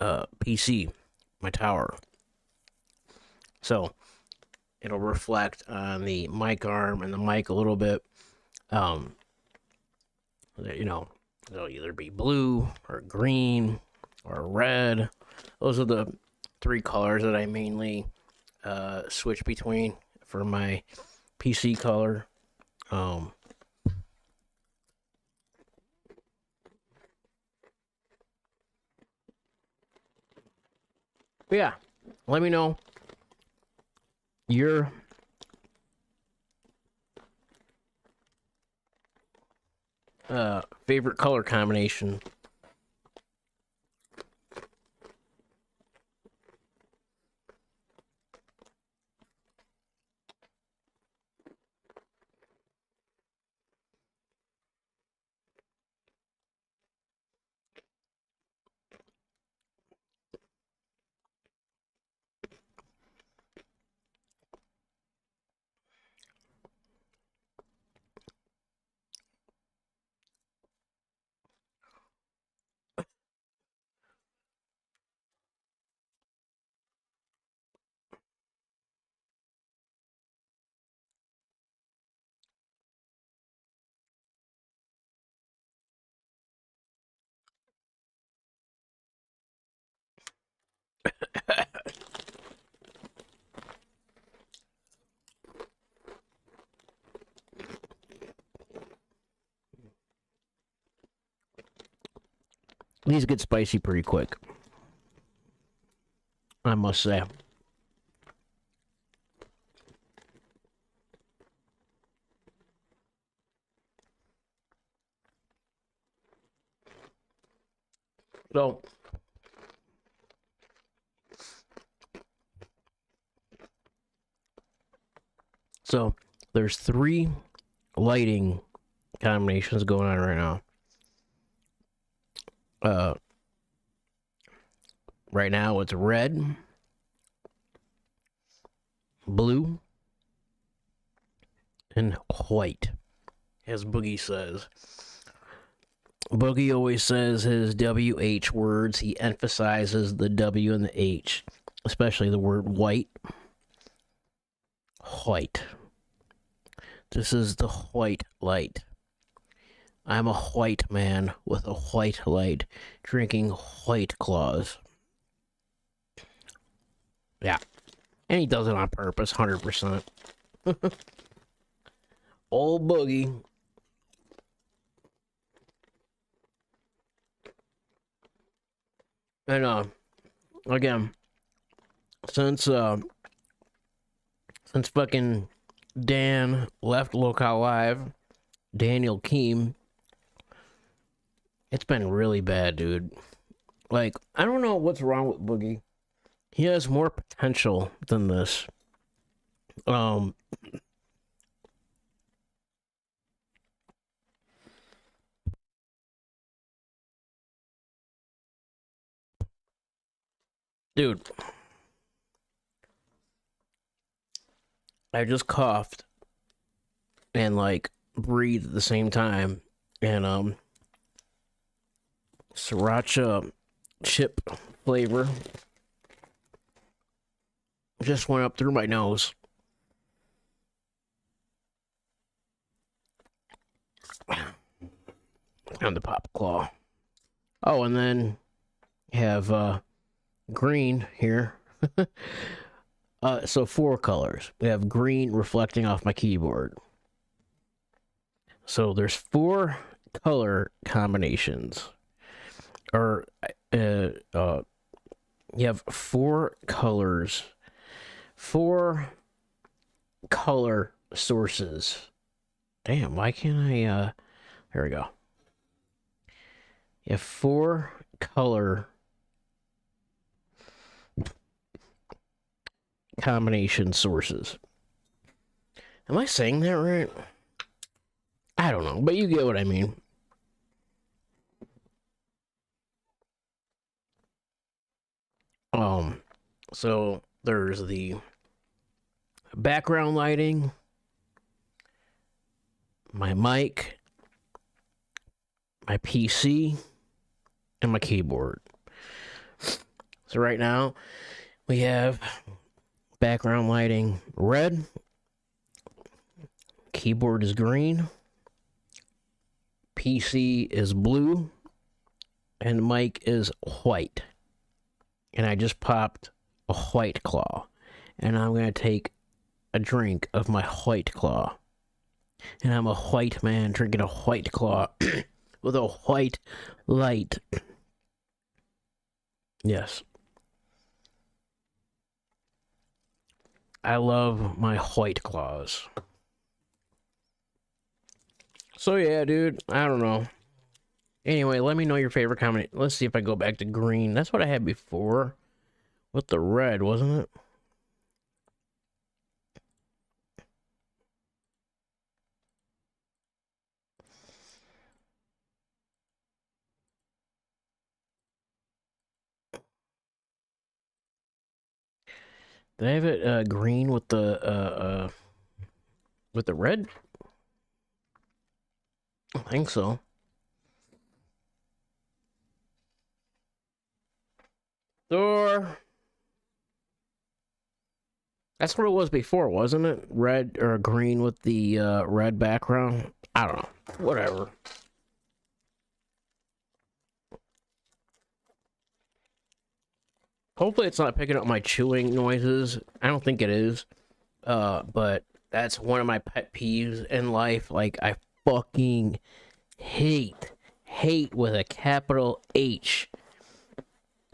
PC, my tower. So it'll reflect on the mic arm and the mic a little bit. You know, it'll either be blue or green or red. Those are the three colors that I mainly switch between for my PC color. But yeah, let me know your favorite color combination. These get spicy pretty quick, I must say. So, there's 3 lighting combinations going on right now. Right now it's red, blue, and white, as Boogie says. Boogie always says his WH words. He emphasizes the W and the H, especially the word white. White. This is the white light. I'm a white man with a white light, drinking White Claws. Yeah. And he does it on purpose, 100%. Old Boogie. And, again, since fucking Dan left Local Live, Daniel Keem, it's been really bad, dude. Like, I don't know what's wrong with Boogie. He has more potential than this. Dude, I just coughed and like breathed at the same time, and sriracha chip flavor just went up through my nose. On the pop claw. Oh, and then have green here. So 4 colors. We have green reflecting off my keyboard. So there's 4 color combinations. Or you have 4 colors. 4 color sources. Damn, why can't I there we go. You have 4 color combination sources. Am I saying that right? I don't know, but you get what I mean. So there's the background lighting, my mic, my PC, and my keyboard. So right now we have background lighting red, keyboard is green, PC is blue, and mic is white. And I just popped a White Claw, and I'm gonna take a drink of my White Claw. And I'm a white man drinking a White Claw with a white light. Yes. I love my White Claws. So yeah, dude, I don't know. Anyway, let me know your favorite comment. Let's see if I go back to green. That's what I had before with the red, wasn't it? Did I have it green with the red? I think so. Or that's what it was before, wasn't it? Red or green with the red background. I don't know. Whatever. Hopefully it's not picking up my chewing noises. I don't think it is. But that's one of my pet peeves in life. Like, I fucking hate hate with a capital H.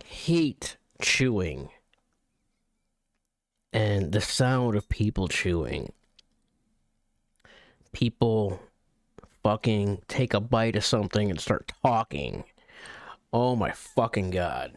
Hate chewing. And the sound of people chewing. People fucking take a bite of something and start talking. Oh my fucking god.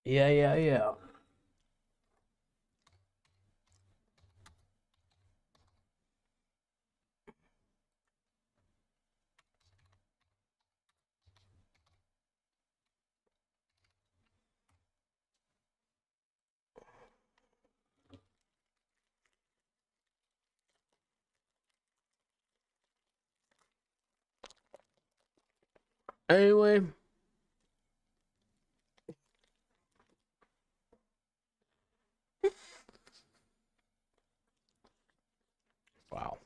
Yeah. Anyway. Wow.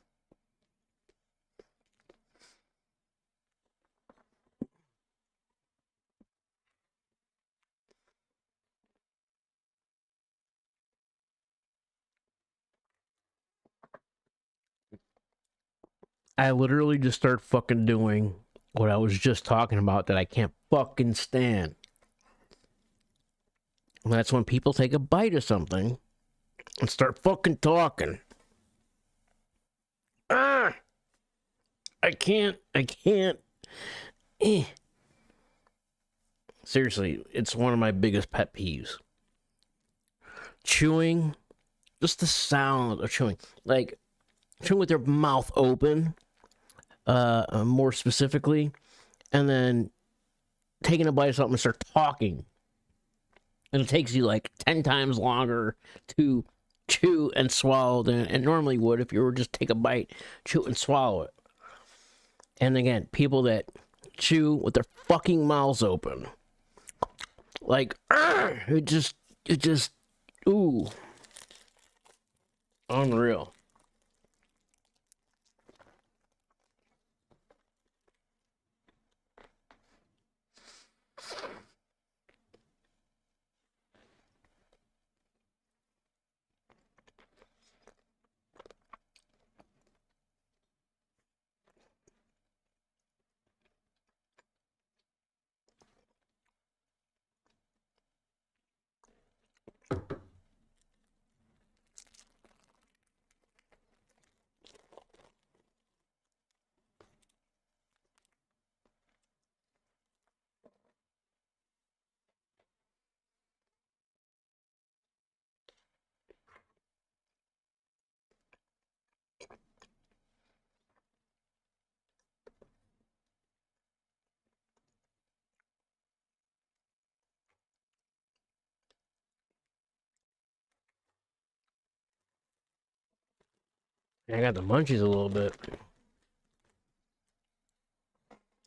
I literally just start fucking doing what I was just talking about that I can't fucking stand. And that's when people take a bite of something and start fucking talking. Ah! I can't. Eh. Seriously, it's one of my biggest pet peeves. Chewing, just the sound of chewing. Like, chewing with their mouth open, more specifically, and then taking a bite of something and start talking. And it takes you like 10 times longer to chew and swallow than it normally would if you were just take a bite, chew and swallow it. And again, people that chew with their fucking mouths open. Like, it just, ooh. Unreal. I got the munchies a little bit.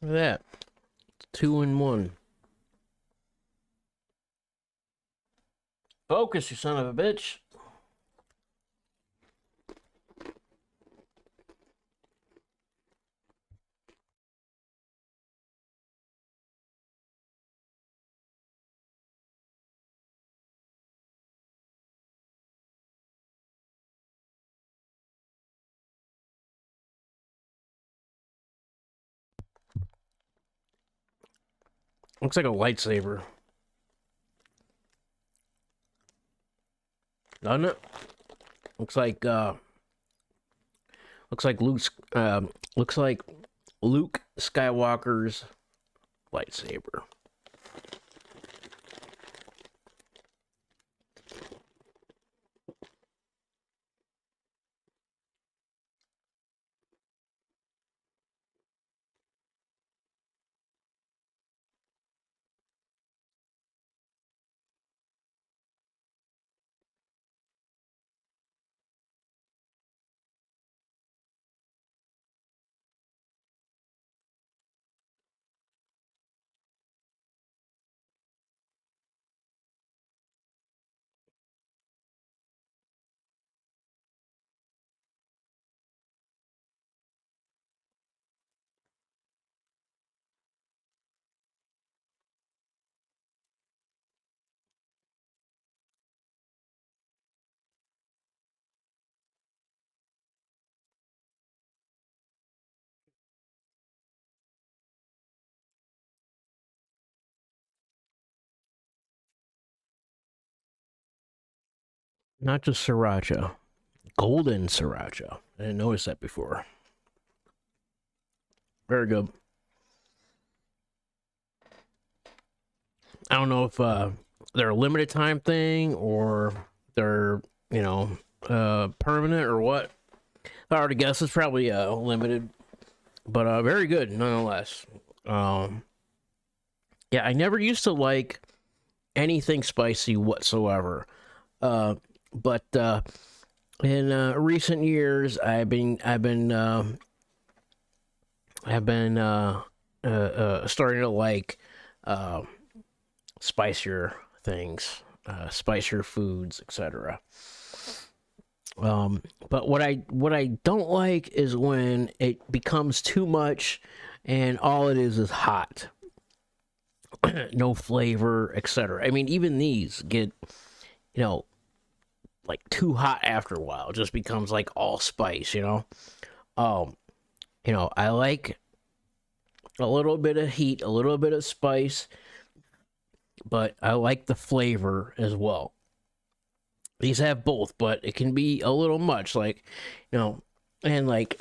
Look at that. 2 in 1. Focus, you son of a bitch. Looks like a lightsaber. Doesn't it? Looks like Luke Skywalker's lightsaber. Not just sriracha, golden sriracha. I didn't notice that before. Very good. I don't know if they're a limited time thing or they're, permanent or what. I already guess it's probably limited, but very good nonetheless. Yeah, I never used to like anything spicy whatsoever. But in recent years, I've been starting to like spicier things, spicier foods, etc. But what I don't like is when it becomes too much, and all it is hot, no flavor, etc. I mean, even these get, like too hot after a while. It just becomes like all spice, I like a little bit of heat, a little bit of spice, but I like the flavor as well. These have both, but it can be a little much, like, and like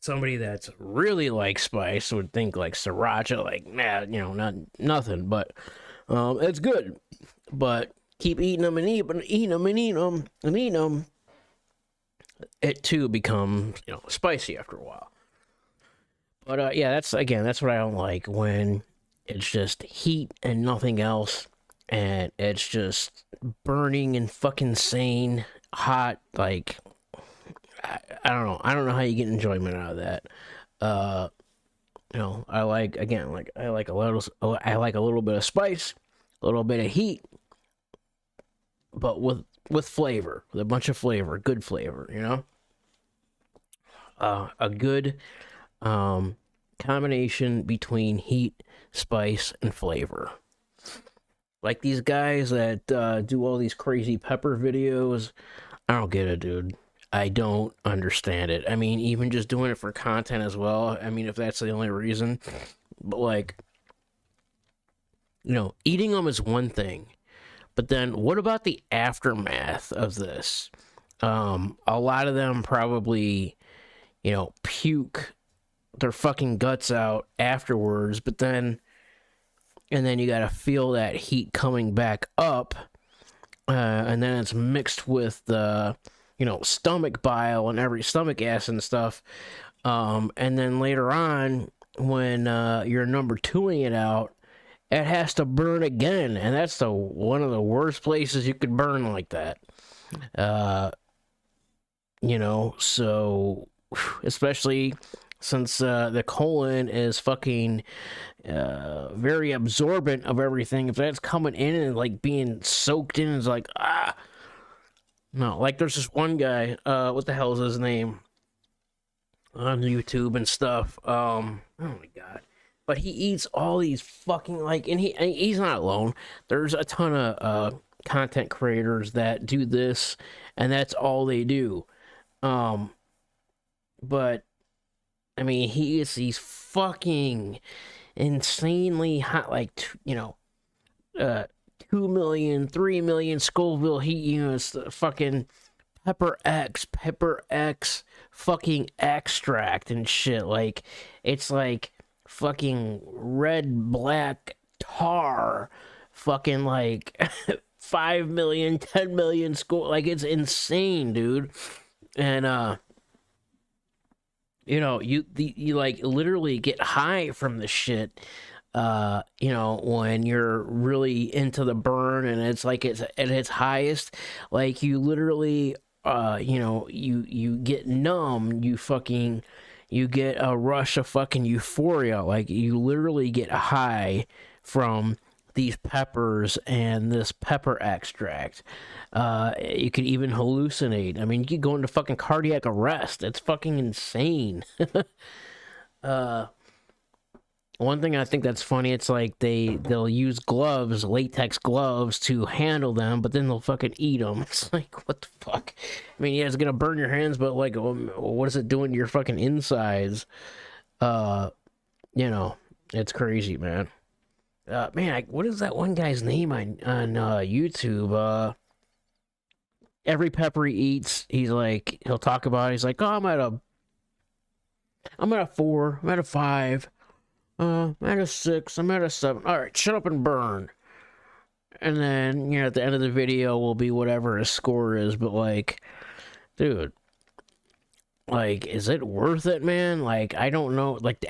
somebody that's really like spice would think like sriracha, like, nah, not nothing, but it's good. But keep eating them and eating them and eating them and eating them, it too becomes, spicy after a while. But yeah, that's what I don't like, when it's just heat and nothing else, and it's just burning and fucking sane hot. Like, I don't know. I don't know how you get enjoyment out of that. I like, again, like I like a little bit of spice, a little bit of heat, but with flavor, with a bunch of flavor, good flavor. A good combination between heat, spice, and flavor. Like these guys that do all these crazy pepper videos, I don't get it, dude. I don't understand it. I mean, even just doing it for content as well. I mean, if that's the only reason, but like, eating them is one thing, but then what about the aftermath of this? A lot of them probably, puke their fucking guts out afterwards, but then, and then you gotta feel that heat coming back up, and then it's mixed with the, stomach bile and every stomach acid and stuff, and then later on, when you're number twoing it out, it has to burn again, and that's one of the worst places you could burn like that. So especially since the colon is fucking very absorbent of everything. If that's coming in and like being soaked in, it's like, no. Like there's this one guy, what the hell is his name, on YouTube and stuff. Oh my god. But he eats all these fucking, like, and he's not alone. There's a ton of content creators that do this, and that's all they do. But I mean, he eats these fucking insanely hot, like, 2 million, 3 million Scoville heat units, fucking Pepper X fucking extract and shit. Like, it's like fucking red, black tar, fucking like 5 million, 10 million score. Like, it's insane, dude. And, you like literally get high from the shit. When you're really into the burn and it's like it's at its highest, like you literally, you get numb, you get a rush of fucking euphoria, like you literally get high from these peppers and this pepper extract. You could even hallucinate. I mean, you could go into fucking cardiac arrest. It's fucking insane. uh, One thing I think that's funny, it's like they'll use gloves, latex gloves, to handle them, but then they'll fucking eat them. It's like, what the fuck? I mean, yeah, it's gonna burn your hands, but like, what is it doing to your fucking insides? Uh, it's crazy, man. Man, what is that one guy's name on YouTube? Every pepper he eats, he'll talk about it. He's like, oh, I'm at a 4, I'm at a 5. I'm at a 6, I'm at a 7. All right, shut up and burn. And then, at the end of the video will be whatever his score is. But, like, dude, like, is it worth it, man? Like, I don't know. Like,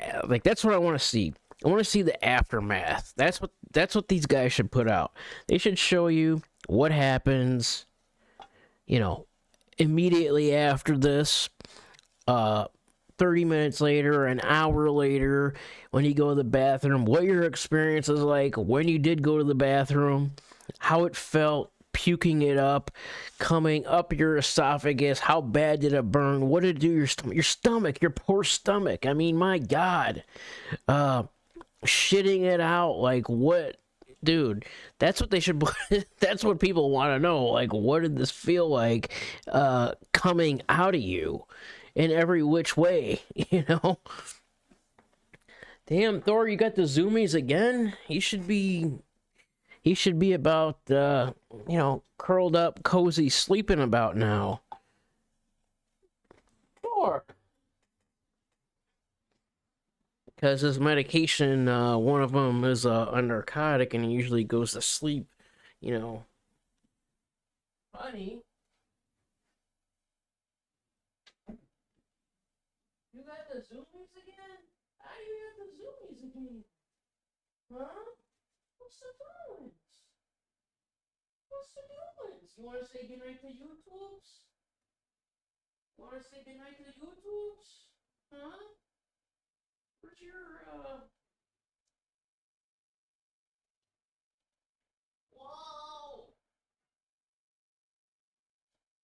that's what I want to see. I want to see the aftermath. That's what these guys should put out. They should show you what happens, immediately after this. 30 minutes later, an hour later, when you go to the bathroom, what your experience is like when you did go to the bathroom, how it felt, puking it up, coming up your esophagus, how bad did it burn, what did it do to your stomach, your poor stomach. I mean, my God. Shitting it out, like, what? Dude, that's what they should. That's what people want to know. Like, what did this feel like coming out of you in every which way? Damn, Thor, you got the zoomies again. He should be about curled up, cozy, sleeping about now. Thor. Because his medication, one of them is a narcotic, and he usually goes to sleep, Honey, you got the zoomies again? How do you got the zoomies again? Huh? What's the difference? What's the difference? You want to say goodnight to YouTubes? You want to say goodnight to YouTubes? Huh? Where's your, Whoa!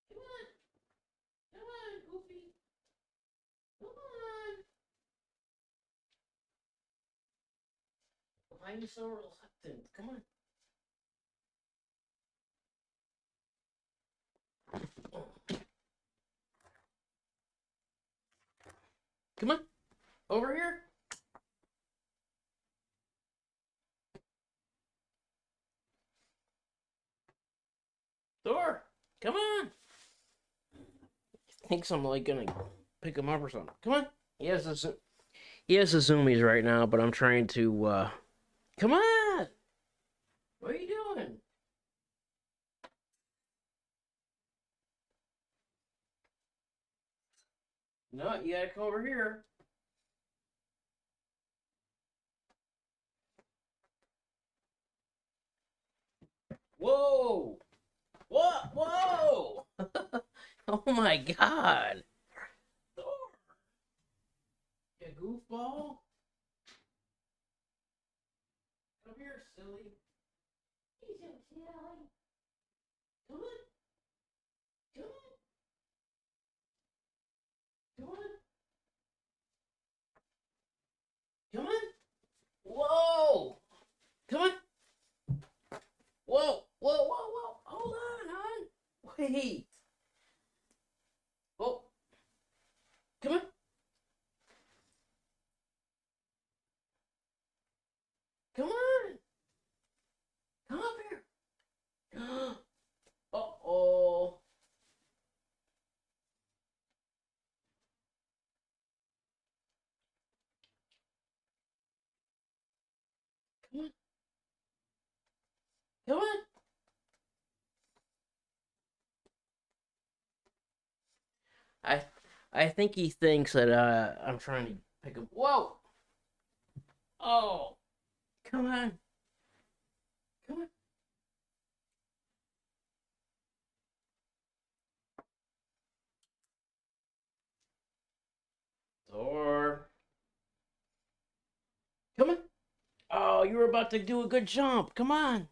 Come on! Come on, Goofy! Come on! Why are you so reluctant? Come on. Come on. Over here. Thor, come on. Thinks I'm like gonna pick him up or something. Come on. He has the zoomies right now, but I'm trying to come on. What are you doing? No, you gotta come over here. Whoa! What? Whoa! Oh my God! Thor, you goofball! Come here, silly. He's so silly. Come on, come on, come on, come on! Whoa! Come on! Whoa! Whoa! Whoa! Whoa! Hold on, hon. Wait. Oh, come on. Come on. Come up here. Uh-oh. Come on. Come on. I I think he thinks that I'm trying to pick him. Whoa! Oh, come on. Come on. Thor. Come on. Oh, you were about to do a good jump. Come on.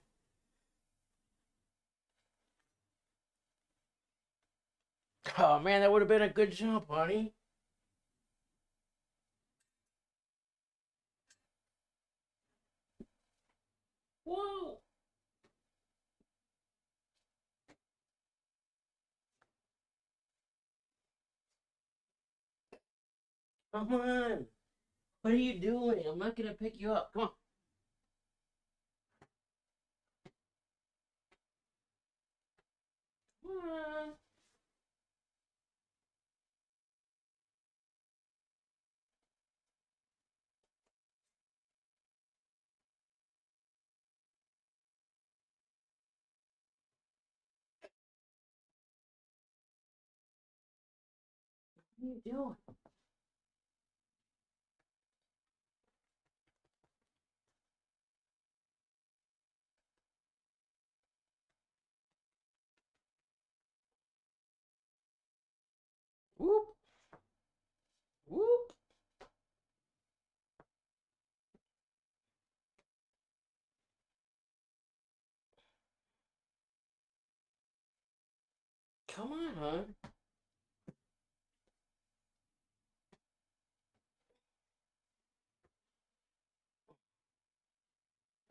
Oh man, that would have been a good jump, honey. Whoa. Come on. What are you doing? I'm not gonna pick you up. Come on. Come on. What are you doing? Whoop. Whoop. Come on, hon.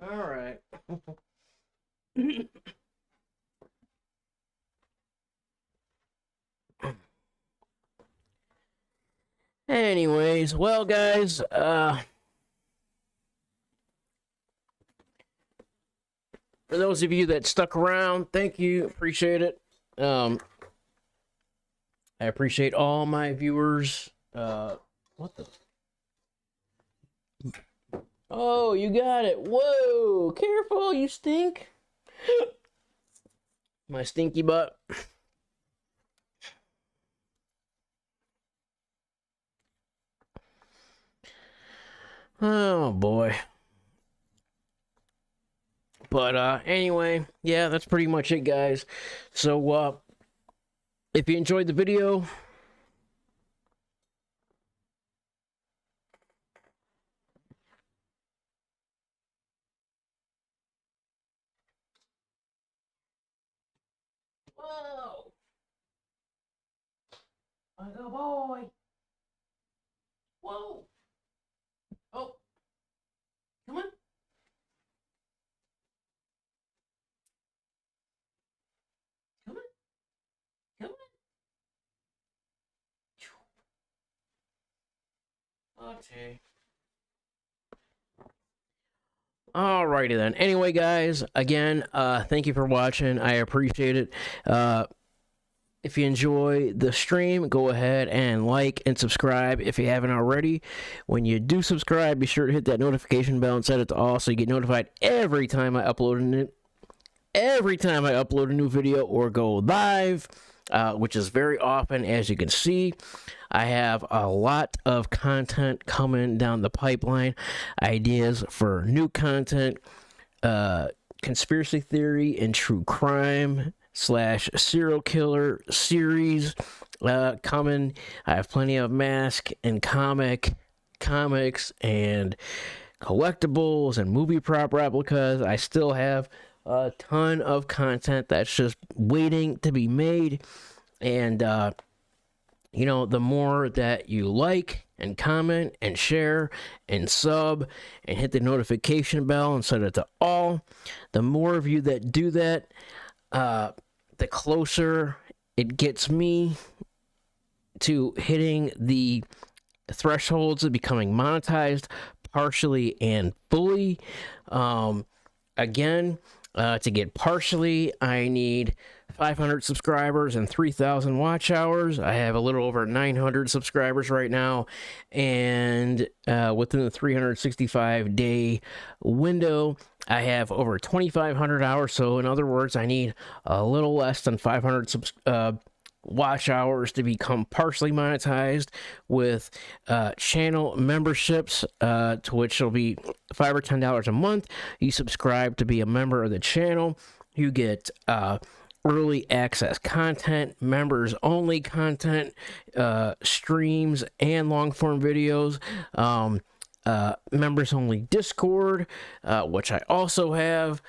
All right. Anyways, well, guys, for those of you that stuck around, thank you. Appreciate it. I appreciate all my viewers. What the? Oh, you got it. Whoa, careful, you stink. My stinky butt. Oh boy. But anyway, yeah, that's pretty much it, guys. So if you enjoyed the video, whoa, like a boy. Whoa. Oh, come on. Come on. Come on. Okay. Alrighty then. Anyway, guys, again, thank you for watching. I appreciate it. If you enjoy the stream, go ahead and like and subscribe if you haven't already. When you do subscribe, be sure to hit that notification bell and set it to all so you get notified every time I upload it. Every time I upload a new video or go live, which is very often, as you can see. I have a lot of content coming down the pipeline, ideas for new content, conspiracy theory and true crime / serial killer series coming. I have plenty of mask and comics and collectibles and movie prop replicas. I still have a ton of content that's just waiting to be made. And you know, the more that you like and comment and share and sub and hit the notification bell and set it to all, the more of you that do that, the closer it gets me to hitting the thresholds of becoming monetized partially and fully. Again, to get partially, I need 500 subscribers and 3,000 watch hours. I have a little over 900 subscribers right now, and within the 365-day window, I have over 2,500 hours. So in other words, I need a little less than 500 watch hours to become partially monetized with channel memberships, to which will be $5 or $10 a month. You subscribe to be a member of the channel. You get early access content, members only content, streams and long form videos, members only Discord, which I also have,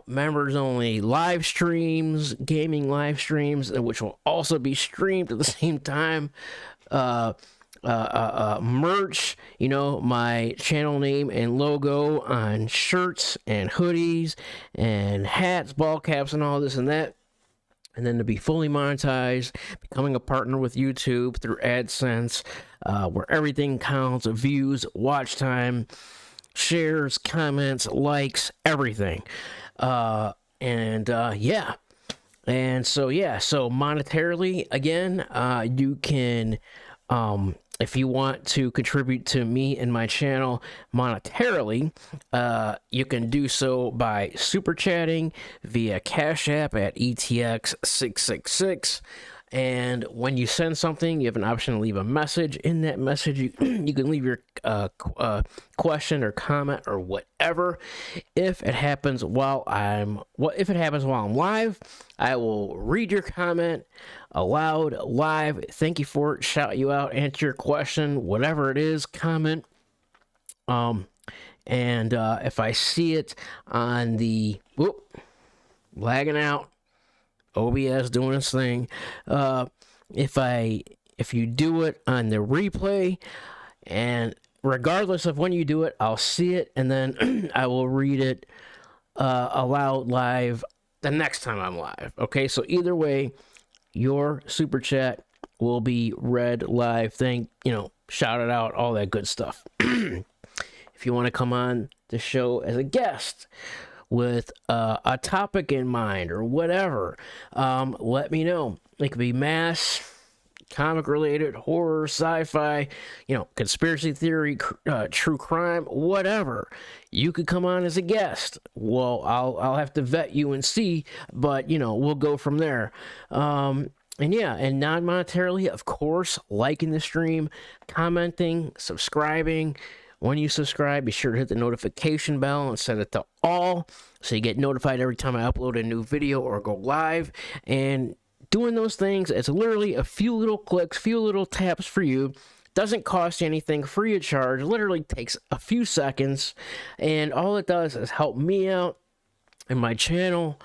members only live streams, gaming live streams, which will also be streamed at the same time, merch, my channel name and logo on shirts and hoodies and hats, ball caps, and all this and that. And then to be fully monetized, becoming a partner with YouTube through AdSense, where everything counts: views, watch time, shares, comments, likes, everything. So monetarily, again, you can, if you want to contribute to me and my channel monetarily, you can do so by super chatting via Cash App at ETX666. And when you send something, you have an option to leave a message. In that message, you can leave your question or comment or whatever. If it happens while I'm live, I will read your comment aloud live. Thank you for it. Shout you out. Answer your question, whatever it is. Comment. If I see it on the lagging out. OBS doing its thing. If you do it on the replay, and regardless of when you do it, I'll see it, and then I will read it aloud live the next time I'm live. Okay, so either way, your super chat will be read live. Shout it out, all that good stuff. If you want to come on the show as a guest with a topic in mind or whatever, let me know. It could be mass, comic related, horror, sci-fi, conspiracy theory, true crime, whatever. You could come on as a guest. Well, I'll have to vet you and see, but we'll go from there. And non-monetarily, of course, liking the stream, commenting, subscribing. When you subscribe, be sure to hit the notification bell and set it to all so you get notified every time I upload a new video or go live. And doing those things, it's literally a few little clicks, few little taps for you. Doesn't cost you anything, free of charge. Literally takes a few seconds. And all it does is help me out and my channel,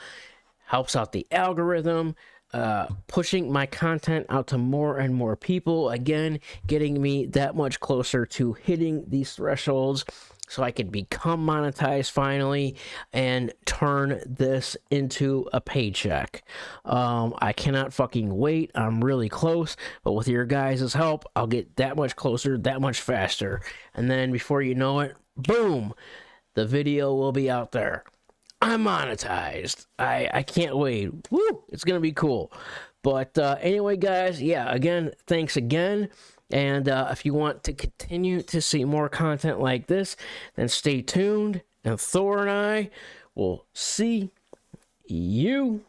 helps out the algorithm, pushing my content out to more and more people, again getting me that much closer to hitting these thresholds so I can become monetized finally and turn this into a paycheck. I cannot fucking wait. I'm really close, but with your guys' help, I'll get that much closer, that much faster, and then before you know it, boom, the video will be out there. I'm monetized. I can't wait. Woo! It's gonna be cool. But anyway, guys, again, thanks again. And if you want to continue to see more content like this, then stay tuned. And Thor and I will see you